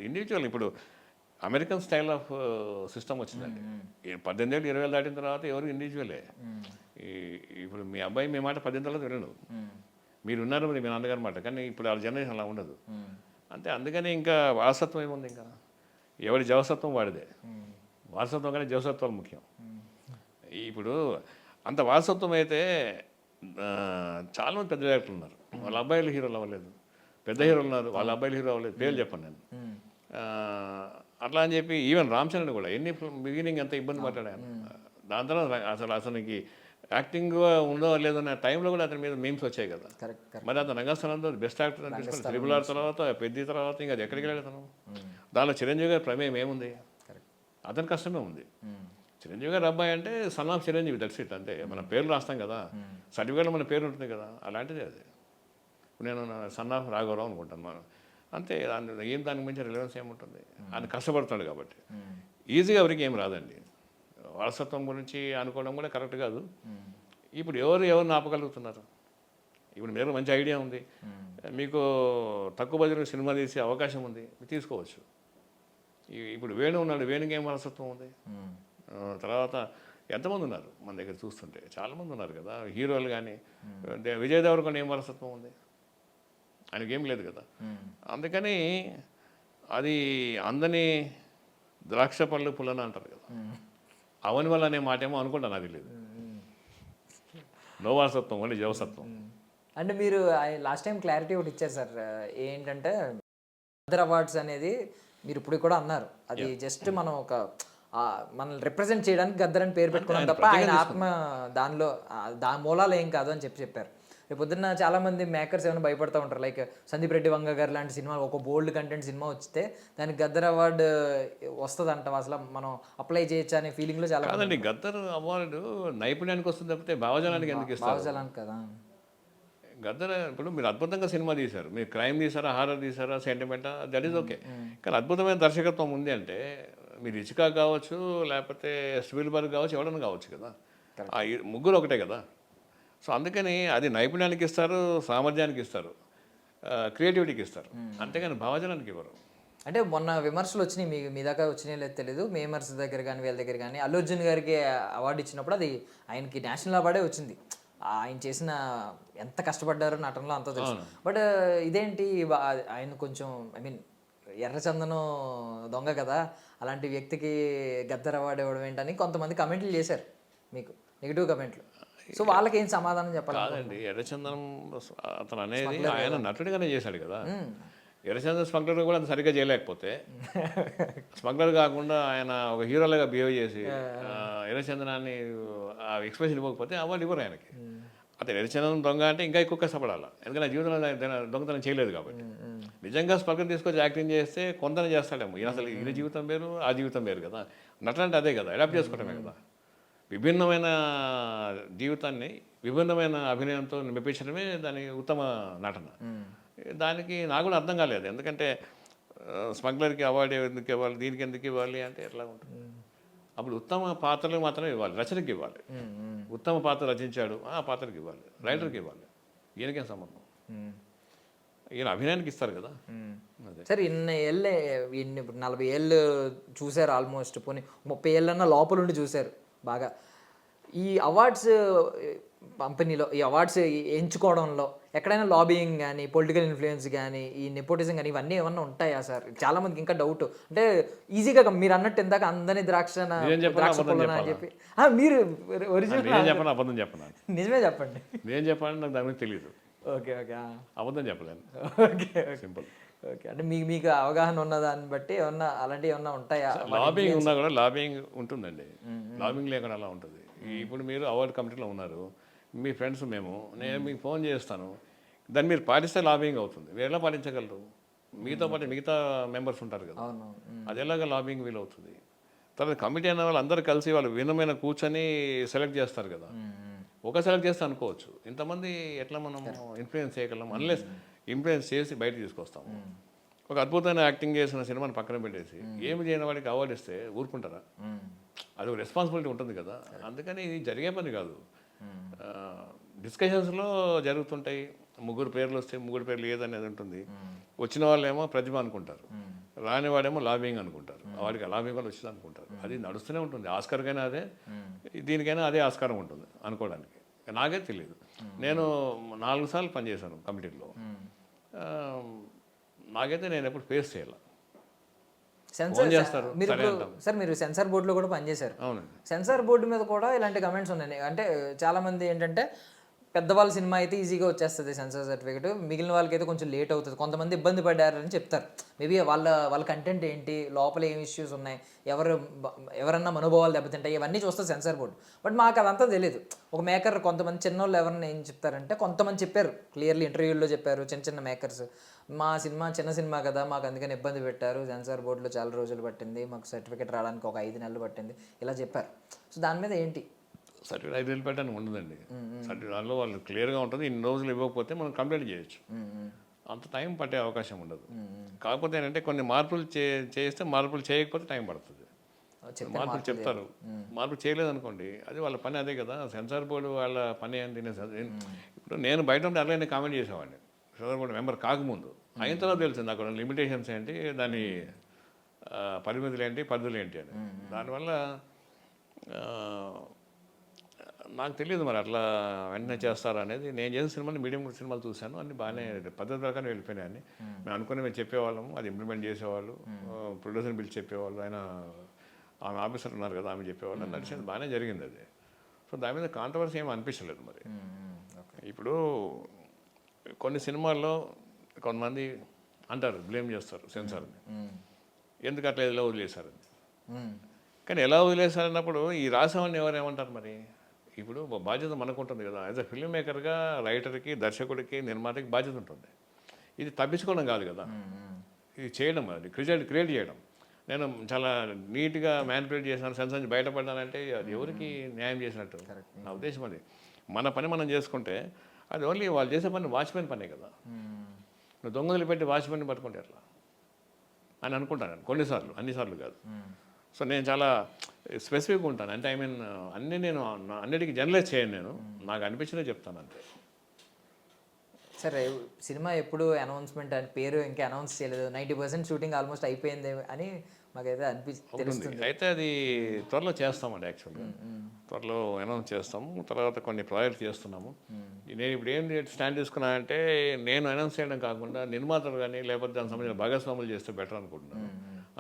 ఇండివిజువల్ ఇప్పుడు అమెరికన్ స్టైల్ ఆఫ్ సిస్టమ్ వచ్చిందండి. 18 ఏళ్ళు 20 ఏళ్ళు దాటిన తర్వాత ఎవరు ఇండివిజువలే. ఇప్పుడు మీ అబ్బాయి మీ మాట 18 తర్వాత వినడు, మీరు ఉన్నారు మరి మీ నాన్నగారి మాట, కానీ ఇప్పుడు ఆ జనరేషన్ అలా ఉండదు. అంతే. అందుకని ఇంకా వారసత్వం ఏముంది, ఇంకా ఎవరి జవసత్వం వాడిదే. వారసత్వం కానీ జవసత్వాలు ముఖ్యం. ఇప్పుడు అంత వారసత్వం అయితే చాలామంది పెద్ద డైరెక్టర్లు ఉన్నారు, వాళ్ళ అబ్బాయిలు హీరోలు అవ్వలేదు. పెద్ద హీరోలు ఉన్నారు, వాళ్ళ అబ్బాయిలు హీరో అవ్వలేదు. పేర్లు చెప్పను నేను. అట్లా అని చెప్పి ఈవెన్ రామ్ చరణ్ కూడా ఎన్ని బిగినింగ్ ఎంత ఇబ్బంది పడ్డాడు. దాని తర్వాత అతనికి యాక్టింగ్ ఉందో లేదో అనే టైంలో కూడా అతని మీద మీమ్స్ వచ్చాయి కదా. మరి అతను రంగస్థలంలో బెస్ట్ యాక్టర్ అని తీసుకుని త్రిబుల్ ఆర్ తర్వాత పెద్ద తర్వాత ఇంకా అది ఎక్కడికి వెళ్ళాడు అతను. దానిలో చిరంజీవి గారి ప్రమేయం ఏముంది, అతని కష్టమే ఉంది. చిరంజీవి గారు అబ్బాయి అంటే son of Chiranjeevi, that's it. అంతే. మన పేర్లు రాస్తాం కదా, సర్టిఫికేట్లో మన పేరు ఉంటుంది కదా, అలాంటిది అది. నేను సన్ ఆఫ్ రాఘవరావు అనుకుంటాను మనం, అంతే. దానికి మించి రిలవెన్స్ ఏముంటుంది. ఆయన కష్టపడుతున్నాడు కాబట్టి. ఈజీగా ఎవరికి ఏం రాదండి. వారసత్వం గురించి అనుకోవడం కూడా కరెక్ట్ కాదు. ఇప్పుడు ఎవరిని ఆపగలుగుతున్నారు? ఇప్పుడు మీరు మంచి ఐడియా ఉంది, మీకు తక్కువ బడ్జెట్లో సినిమా తీసే అవకాశం ఉంది, తీసుకోవచ్చు. ఇప్పుడు వేణు ఉన్నాడు, వేణుకి ఏం వారసత్వం ఉంది? తర్వాత ఎంతమంది ఉన్నారు మన దగ్గర చూస్తుంటే, చాలామంది ఉన్నారు కదా హీరోలు. కానీ విజయ్ దేవరకొండ ఏం వారసత్వం ఉంది? ఆయనకి ఏం లేదు కదా. అందుకని అది అందని ద్రాక్ష పళ్ళు పుల్లన అంటారు కదా, అవని వల్ల అనే మాట ఏమో అనుకుంటా, నాకు తెలియదు. నో వారసత్వం, ఓన్లీ జవసత్వం. అంటే మీరు లాస్ట్ టైం క్లారిటీ ఒకటి ఇచ్చారు సార్, ఏంటంటే అదర్ అవార్డ్స్ అనేది మీరు ఇప్పుడు కూడా అన్నారు, అది జస్ట్ మనం ఒక మనల్ని రిప్రజెంట్ చేయడానికి గద్దర్ అని పేరు పెట్టుకున్నాం తప్ప ఆయన ఆత్మ దానిలో దాని మూలాలు ఏం కాదు అని చెప్పారు. రేపు పొద్దున్న చాలా మంది మేకర్స్ ఏమైనా భయపడుతూ ఉంటారు, లైక్ సందీప్ రెడ్డి వంగ గారు లాంటి సినిమా, ఒక బోల్డ్ కంటెంట్ సినిమా వస్తే దానికి గద్దర్ అవార్డు వస్తుంది అంట, అసలు మనం అప్లై చేయొచ్చు అనే ఫీలింగ్లో చాలా. కాదండి, గద్దర్ అవార్డు నైపుణ్యానికి వస్తుంది తప్పితే భావజాలానికి ఎందుకు ఇస్తారు? భావజాలానికి కదా. గద్దర్ ఇప్పుడు మీరు అద్భుతంగా సినిమా తీశారు, మీరు క్రైమ్ తీసారా, హారర్ తీసారా, సెంటిమెంటా, దట్ ఈస్ ఓకే. కానీ అద్భుతమైన దర్శకత్వం ఉంది అంటే మీరు ఇచికా కావచ్చు, లేకపోతే స్పీల్బర్గ్ కావచ్చు, ఎవడన్నా కావచ్చు కదా. ఆ ముగ్గురు ఒకటే కదా. సో అందుకని అది నైపుణ్యానికి ఇస్తారు, సామర్థ్యానికి ఇస్తారు, క్రియేటివిటీకి ఇస్తారు, అంతేగాని భావజనానికి ఇవ్వరు. అంటే మొన్న విమర్శలు వచ్చినాయి, మీ దాకా వచ్చినాయి లేదు తెలియదు, మేమర్స్ దగ్గర కానీ వీళ్ళ దగ్గర కానీ, అల్లు అర్జున్ గారికి అవార్డు ఇచ్చినప్పుడు అది ఆయనకి నేషనల్ అవార్డే వచ్చింది. ఆయన చేసిన ఎంత కష్టపడ్డారో నటనలో అంతా తెలుసు. బట్ ఇదేంటి ఆయన కొంచెం ఎర్రచందనం దొంగ కదా, అలాంటి వ్యక్తికి గద్దర్ అవార్డు ఇవ్వడం ఏంటని కొంతమంది కమెంట్లు చేశారు, మీకు నెగిటివ్ కమెంట్లు. సో వాళ్ళకి ఏం సమాధానం చెప్పాలి? కాదండి, ఎర్రచందనం అతను అనేది ఆయన నటుడిగానే చేశాడు కదా. ఎర్రచందనం స్మగ్లర్ కూడా అంత సరిగ్గా చేయలేకపోతే, స్మగ్లర్ కాకుండా ఆయన ఒక హీరోలాగా బిహేవ్ చేసి ఎర్రచందనాన్ని ఆ ఎక్స్ప్రెషన్ ఇవ్వకపోతే అవార్డు ఇవ్వరు ఆయనకి. అతను ఎర్రచందనం దొంగ అంటే ఇంకా ఎక్కువ కష్టపడాలి, ఎందుకంటే జీవితంలో దొంగతనం చేయలేదు కాబట్టి. నిజంగా స్మగ్లర్ తీసుకొచ్చి యాక్టింగ్ చేస్తే కొంతనే చేస్తాడేమో. ఈయన అసలు ఈయన జీవితం వేరు, ఆ జీవితం వేరు కదా. నటన అంటే అదే కదా, అడాప్ట్ చేసుకోవడమే కదా. విభిన్నమైన జీవితాన్ని విభిన్నమైన అభినయంతో మెప్పించడమే దాని ఉత్తమ నటన. దానికి నాకు కూడా అర్థం కాలేదు, ఎందుకంటే స్మగ్లర్కి అవార్డు ఎందుకు ఇవ్వాలి, దీనికి ఎందుకు ఇవ్వాలి అంటే ఎట్లా ఉంటుంది? అప్పుడు ఉత్తమ పాత్రలకు మాత్రమే ఇవ్వాలి, రచనకి ఇవ్వాలి. ఉత్తమ పాత్ర రచించాడు, ఆ పాత్రకి ఇవ్వాలి, రైటర్కి ఇవ్వాలి. ఈయనకేం సంబంధం? ఈయన అభినయానికి ఇస్తారు కదా. సరే, ఇన్ని 40 ఏళ్ళు చూశారు ఆల్మోస్ట్, పోనీ 30 ఏళ్ళన్నా లోపల ఉండి చూశారు బాగా. ఈ అవార్డ్స్ పంపిణీలో, ఈ అవార్డ్స్ ఎంచుకోవడంలో ఎక్కడైనా లాబియింగ్ కానీ, పొలిటికల్ ఇన్ఫ్లుయెన్స్ కానీ, ఈ నెపోటిజం కానీ, ఇవన్నీ ఏమన్నా ఉంటాయా సార్? చాలా మందికి ఇంకా డౌట్. అంటే ఈజీగా మీరు అన్నట్టు ఇందాక అందని ద్రాక్ష అని చెప్పి మీరు ఒరిజినల్ అబద్ధం చెప్పను, నిజమే చెప్పండి. నేను చెప్పాలని నాకు దాని మీద తెలియదు. ఓకే ఓకే, అబద్ధం చెప్పలేను. Okay simple. ఓకే, అంటే మీకు అవగాహన ఉన్న దాన్ని బట్టి ఏమన్నా అలాంటివి ఏమన్నా ఉంటాయా? లాబింగ్ ఉన్నా కూడా లాబింగ్ ఉంటుందండి, లాబింగ్ లేకుండా అలా ఉంటుంది. ఇప్పుడు మీరు అవార్డు కమిటీలో ఉన్నారు, మీ ఫ్రెండ్స్ నేను మీకు ఫోన్ చేస్తాను, దాన్ని మీరు పాటిస్తే లాబింగ్ అవుతుంది. మీరు ఎలా పాటించగలరు? మీతో పాటు మిగతా మెంబర్స్ ఉంటారు కదా, అది ఎలాగ లాబింగ్ వీలు అవుతుంది? తర్వాత కమిటీ అనే వాళ్ళు అందరూ కలిసి వాళ్ళు వినమైన కూర్చొని సెలెక్ట్ చేస్తారు కదా. ఒక సెలెక్ట్ చేస్తే అనుకోవచ్చు, ఇంతమంది ఎట్లా మనం ఇన్ఫ్లుయెన్స్ చేయగలం? అన్లెస్ ఇన్ఫ్లుయెన్స్ చేసి బయట తీసుకొస్తాము. ఒక అద్భుతమైన యాక్టింగ్ చేసిన సినిమాని పక్కన పెట్టేసి ఏమి చేయని వాడికి అవార్డు ఇస్తే ఊరుకుంటారా? అది ఒక రెస్పాన్సిబిలిటీ ఉంటుంది కదా. అందుకని ఇది జరిగే పని కాదు. డిస్కషన్స్లో జరుగుతుంటాయి, ముగ్గురు పేర్లు వస్తే ముగ్గురు పేర్లు ఏదనేది ఉంటుంది. వచ్చిన వాళ్ళేమో ప్రతిభ అనుకుంటారు, రాని వాడేమో లాబింగ్ అనుకుంటారు, వాడికి లాబింగ్ వల్ల వచ్చింది అనుకుంటారు. అది నడుస్తూనే ఉంటుంది. ఆస్కార్కైనా అదే, దీనికైనా అదే ఆస్కారం ఉంటుంది అనుకోవడానికి. నాకే తెలియదు. నేను 4 సార్లు పనిచేశాను కమిటీలో, నాకైతే నేను ఎప్పుడు ఫేస్ చేయాలి. సెన్సార్ చేస్తారు, మీరు సరే ఇప్పుడు అంటాం. సార్ మీరు సెన్సార్ బోర్డులో కూడా పనిచేశారు. అవునండి. సెన్సార్ బోర్డు మీద కూడా ఇలాంటి కమెంట్స్ ఉన్నాయి. అంటే చాలా మంది ఏంటంటే పెద్దవాళ్ళ సినిమా అయితే ఈజీగా వచ్చేస్తుంది సెన్సార్ సర్టిఫికేట్, మిగిలిన వాళ్ళకైతే కొంచెం లేట్ అవుతుంది, కొంతమంది ఇబ్బంది పడ్డారని చెప్తారు. మేబీ వాళ్ళ కంటెంట్ ఏంటి, లోపల ఏం ఇష్యూస్ ఉన్నాయి, ఎవరన్నా మనోభావాలు దెబ్బతింటాయి, ఇవన్నీ చూస్తారు సెన్సార్ బోర్డు. బట్ మాకు అదంతా తెలియదు. ఒక మేకర్ కొంతమంది చిన్నోళ్ళు ఎవరన్నా ఏం చెప్తారంటే, కొంతమంది చెప్పారు క్లియర్లీ ఇంటర్వ్యూల్లో చెప్పారు, చిన్న చిన్న మేకర్స్, మా సినిమా చిన్న సినిమా కదా మాకు అందుకని ఇబ్బంది పెట్టారు, సెన్సార్ బోర్డులో చాలా రోజులు పట్టింది, మాకు సర్టిఫికేట్ రావడానికి ఒక 5 నెలలు పట్టింది, ఇలా చెప్పారు. సో దాని మీద ఏంటి? సర్టిఫికేట్ 5 వేలు పెట్టడానికి ఉండదండి. సర్టిఫికేట్ దానిలో వాళ్ళు క్లియర్గా ఉంటుంది, ఇన్ని రోజులు ఇవ్వకపోతే మనం కంప్లైంట్ చేయొచ్చు. అంత టైం పట్టే అవకాశం ఉండదు. కాకపోతే ఏంటంటే కొన్ని మార్పులు చేస్తే, మార్పులు చేయకపోతే టైం పడుతుంది. మార్పులు చెప్తారు, మార్పులు చేయలేదనుకోండి అది వాళ్ళ పని అదే కదా. సెన్సార్ బోర్డు వాళ్ళ పని ఏంటి? ఇప్పుడు నేను బయట ఉంటే అట్లనే కామెంట్ చేసేవాడిని సెన్సార్ బోర్డు మెంబర్ కాకముందు. అయిన తర్వాత తెలిసింది అక్కడ లిమిటేషన్స్ ఏంటి, దాని పరిమితులు ఏంటి, పరిధులు ఏంటి అని. దానివల్ల నాకు తెలియదు మరి అట్లా వెంటనే చేస్తారు అనేది. నేను చేసిన సినిమాలు మీడియం సినిమాలు చూశాను, అన్ని బాగానే పద్ధతి ప్రకారం వెళ్ళిపోయినాయి అన్ని. మేము అనుకుని మేము చెప్పేవాళ్ళము, అది ఇంప్లిమెంట్ చేసేవాళ్ళు, ప్రొడ్యూసర్ని పిలిచి చెప్పేవాళ్ళు, ఆయన ఆమె ఆఫీసర్ ఉన్నారు కదా ఆమె చెప్పేవాళ్ళు, నడిచేది బాగానే జరిగింది అది. సో దాని మీద కాంట్రవర్సీ ఏమి అనిపించలేదు. మరి ఇప్పుడు కొన్ని సినిమాల్లో కొంతమంది అంటారు, బ్లేమ్ చేస్తారు సెన్సార్ని, ఎందుకు అట్లా ఎలా వదిలేశారని. కానీ ఎలా వదిలేశారన్నప్పుడు ఈ రాసేవాడిని ఎవరేమంటారు మరి? ఇప్పుడు బాధ్యత మనకు ఉంటుంది కదా, యాజ్ అ ఫిల్మ్ మేకర్గా రైటర్కి, దర్శకుడికి, నిర్మాతకి బాధ్యత ఉంటుంది. ఇది తప్పించుకోవడం కాదు కదా, ఇది చేయడం, అది క్రియేట్ చేయడం. నేను చాలా నీట్గా మ్యానిపులేట్ చేసినాను, సెన్స్ నుంచి బయటపడ్డానంటే అది ఎవరికి న్యాయం చేసినట్టు? నా ఉద్దేశం అది. మన పని మనం చేసుకుంటే అది ఓన్లీ వాళ్ళు చేసే పని వాచ్మెన్ పనే కదా. నువ్వు దొంగలు పెట్టి వాచ్మెన్ పట్టుకుంటే ఎట్లా అని అనుకుంటాను కొన్నిసార్లు, అన్నిసార్లు కాదు. సో నేను చాలా స్పెసిఫిక్గా ఉంటాను. అంటే ఐ మీన్ నేను అన్నిటికీ జర్నలైజ్ చేయను, నేను నాకు అనిపించినే చెప్తాను అంతే. సరే, సినిమా ఎప్పుడు అనౌన్స్మెంట్ అని పేరు ఇంకా అనౌన్స్ చేయలేదు, 90% షూటింగ్ ఆల్మోస్ట్ అయిపోయింది అని మాకైతే తెలుస్తుంది. అయితే అది త్వరలో చేస్తామండి. యాక్చువల్గా త్వరలో అనౌన్స్ చేస్తాము. తర్వాత కొన్ని ప్రాజెక్ట్స్ చేస్తున్నాము. నేను ఇప్పుడు ఏం స్టాండ్ తీసుకున్నానంటే, నేను అనౌన్స్ చేయడం కాకుండా నిర్మాతలు కానీ లేకపోతే దానికి సంబంధించిన భాగస్వాములు చేస్తే బెటర్ అనుకుంటున్నాను.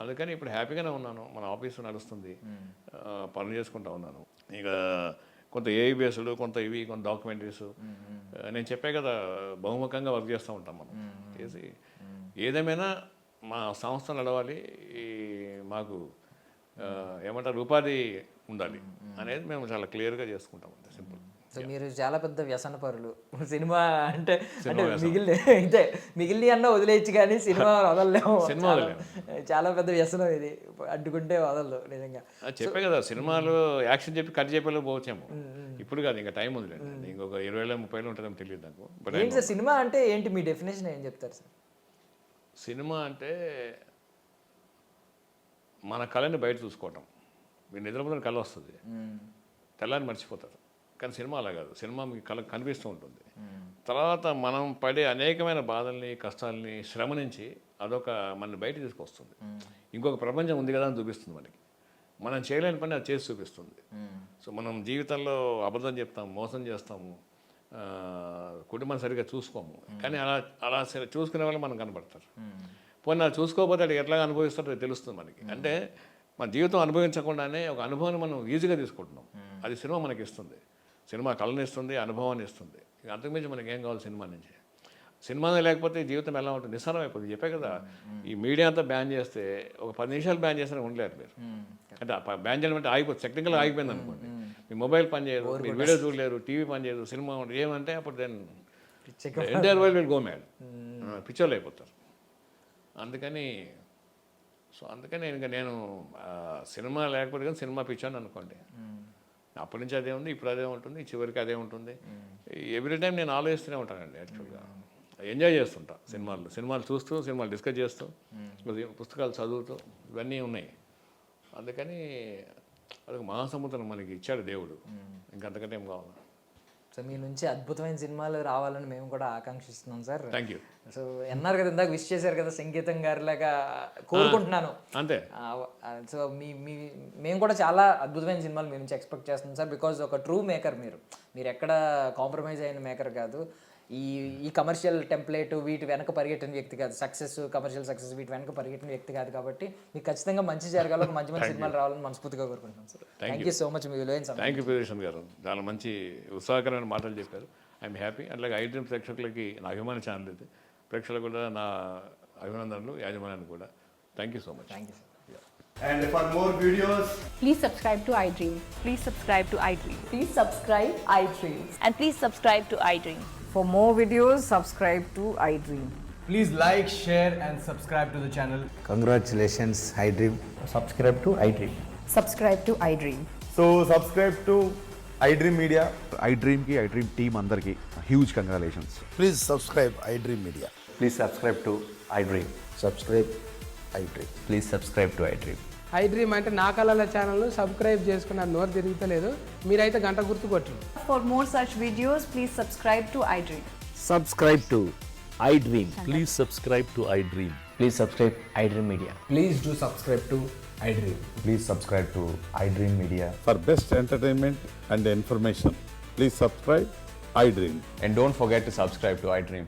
అందుకని ఇప్పుడు హ్యాపీగానే ఉన్నాను, మన ఆఫీస్ నడుస్తుంది, పనులు చేసుకుంటా ఉన్నాను. ఇక కొంత ఏఐ బేస్డ్, కొంత ఇవి, కొంత డాక్యుమెంటరీస్. నేను చెప్పే కదా, బహుముఖంగా వర్క్ చేస్తూ ఉంటాం మనం చేసి. ఏదేమైనా మా సంస్థ నడవాలి, మాకు ఏమంటారు ఉపాధి ఉండాలి అనేది మేము చాలా క్లియర్గా చేసుకుంటాం అంతే, సింపుల్. సో మీరు చాలా పెద్ద వ్యసన పరులు. సినిమా అంటే మిగిలిన అన్న వదిలేయచ్చు కానీ సినిమా వదలలేము. సినిమా చాలా పెద్ద వ్యసనం ఇది, అడ్డుకుంటే వదలదు నిజంగా. చెప్పే కదా, సినిమాలు యాక్షన్ చెప్పి కట్ చెప్పేలో పోవచ్చేమో. ఇప్పుడు కాదు, ఇంకా టైం ఉందిలేండి, ఇంకొక 20-30 ఉంటుందేమో తెలియదు నాకు. బట్ ఏంటి సార్ సినిమా అంటే ఏంటి, మీ డెఫినేషన్ ఏం చెప్తారు సార్? సినిమా అంటే మన కళని బయట చూసుకోవటం. మీరు నిద్రపోతున్న కళ వస్తుంది, తెల్లారి మర్చిపోతారు. కానీ సినిమా అలా కాదు, సినిమా మీకు కళ కనిపిస్తూ ఉంటుంది. తర్వాత మనం పడే అనేకమైన బాధల్ని, కష్టాలని, శ్రమ నుంచి అదొక మన బయట తీసుకొస్తుంది. ఇంకొక ప్రపంచం ఉంది కదా అని చూపిస్తుంది మనకి. మనం చేయలేని పని అది చేసి చూపిస్తుంది. సో మనం జీవితంలో అబద్ధం చెప్తాము, మోసం చేస్తాము, కుటుంబం సరిగ్గా చూసుకోము. కానీ అలా చూసుకునే వాళ్ళు మనం కనబడతారు. పోనీ అలా చూసుకోకపోతే అది ఎట్లా అనుభవిస్తారో తెలుస్తుంది మనకి. అంటే మన జీవితం అనుభవించకుండానే ఒక అనుభవాన్ని మనం ఈజీగా తీసుకుంటున్నాం. అది సినిమా మనకి ఇస్తుంది. సినిమా కళను ఇస్తుంది, అనుభవాన్ని ఇస్తుంది. ఇక అంతకుమించి మనకి ఏం కావాలి సినిమా నుంచి? సినిమానే లేకపోతే జీవితం ఎలా ఉంటుంది? నిస్సారం అయిపోతుంది. చెప్పే కదా, ఈ మీడియా అంతా బ్యాన్ చేస్తే ఒక 10 నిమిషాలు బ్యాన్ చేస్తే ఉండలేరు మీరు. అంటే బ్యాన్ చేయడం అంటే ఆగిపోతుంది, టెక్నికల్గా ఆగిపోయింది అనుకోండి. మీ మొబైల్ పని చేయదు, మీరు వీడియో చూడలేరు, టీవీ పని చేయదు, సినిమా ఏమంటే అప్పుడు then entire world will go mad, పిక్చర్లు అయిపోతారు. అందుకని నేను సినిమా లేకపోతే కానీ సినిమా పిక్చర్ అనుకోండి. అప్పటి నుంచి అదే ఉంది, ఇప్పుడు అదే ఉంటుంది, చివరికి అదే ఉంటుంది. ఎవ్రీ టైం నేను ఆలోచిస్తూనే ఉంటానండి. యాక్చువల్గా ఎంజాయ్ చేస్తుంటా సినిమాలు చూస్తూ, సినిమాలు డిస్కస్ చేస్తూ, పుస్తకాలు చదువుతూ, ఇవన్నీ ఉన్నాయి. అందుకని అదొక మహాసముద్రం మనకి ఇచ్చాడు దేవుడు, ఇంకంతకంటే ఏం కావాలి. సో మీ నుంచి అద్భుతమైన సినిమాలు రావాలని మేము కూడా ఆకాంక్షిస్తున్నాం సార్. Thank you. సో అన్నారు కదా, ఇందాక విష్ చేశారు కదా, సంగీతం గారిలాగా కోరుకుంటున్నాను అంతే. సో మేము కూడా చాలా అద్భుతమైన సినిమాలు మీ నుంచి ఎక్స్పెక్ట్ చేస్తున్నాం సార్. బికాజ్ ఒక ట్రూ మేకర్ మీరు ఎక్కడ కాంప్రమైజ్ అయిన మేకర్ కాదు. ఈ కమర్షియల్ టెంప్లెట్ వీటి వెనక పరిగెట్టిన వ్యక్తి కాదు, కమర్షియల్ సక్సెస్ వీటి వెనక పరిగెట్టిన వ్యక్తి కాదు. కాబట్టి మీకు ఖచ్చితంగా మంచి జరగాలి, ఒక మంచి సినిమాలు రావాలని మనస్ఫూర్తిగా కోరుకుంటున్నాను sir. Thank you so much మీ విలువైన సమయం. థ్యాంక్ యూ ప్రియదర్శన్ గారు, చాలా మంచి ఉత్సాహకరమైన మాటలు చెప్పారు. I'm happy. అట్లాగే ఐ డ్రీమ్ ప్రేక్షకులకి నా అభిమాన ఛానల్ ఇది, ప్రేక్షకులకు కూడా నా అభినందనలు, యాజమాన్యానికి కూడా. Thank you so much. Thank you sir. And for more videos, Please subscribe to iDream. Please subscribe to iDream. Please subscribe iDream. And please subscribe to iDream. For more videos, subscribe to iDream. please like, share, and subscribe to the channel. Congratulations, iDream. subscribe to iDream. Subscribe to iDream. So subscribe to iDream Media. iDream team అందరికి huge congratulations. Please subscribe iDream Media. Please subscribe to iDream. Subscribe iDream. Please subscribe to iDream. iDream అంటే నా కళల ఛానల్ను subscribe చేసుకున్న నోరు తిరుగుతలేదు, మీరైతే గంట గుర్తు కొట్టండి. For more such videos, please subscribe to iDream. Subscribe to iDream. Please subscribe to iDream. Please subscribe iDream Media. Please do subscribe to iDream. Please subscribe to iDream Media. For best entertainment and information, please subscribe iDream. And don't forget to subscribe to iDream.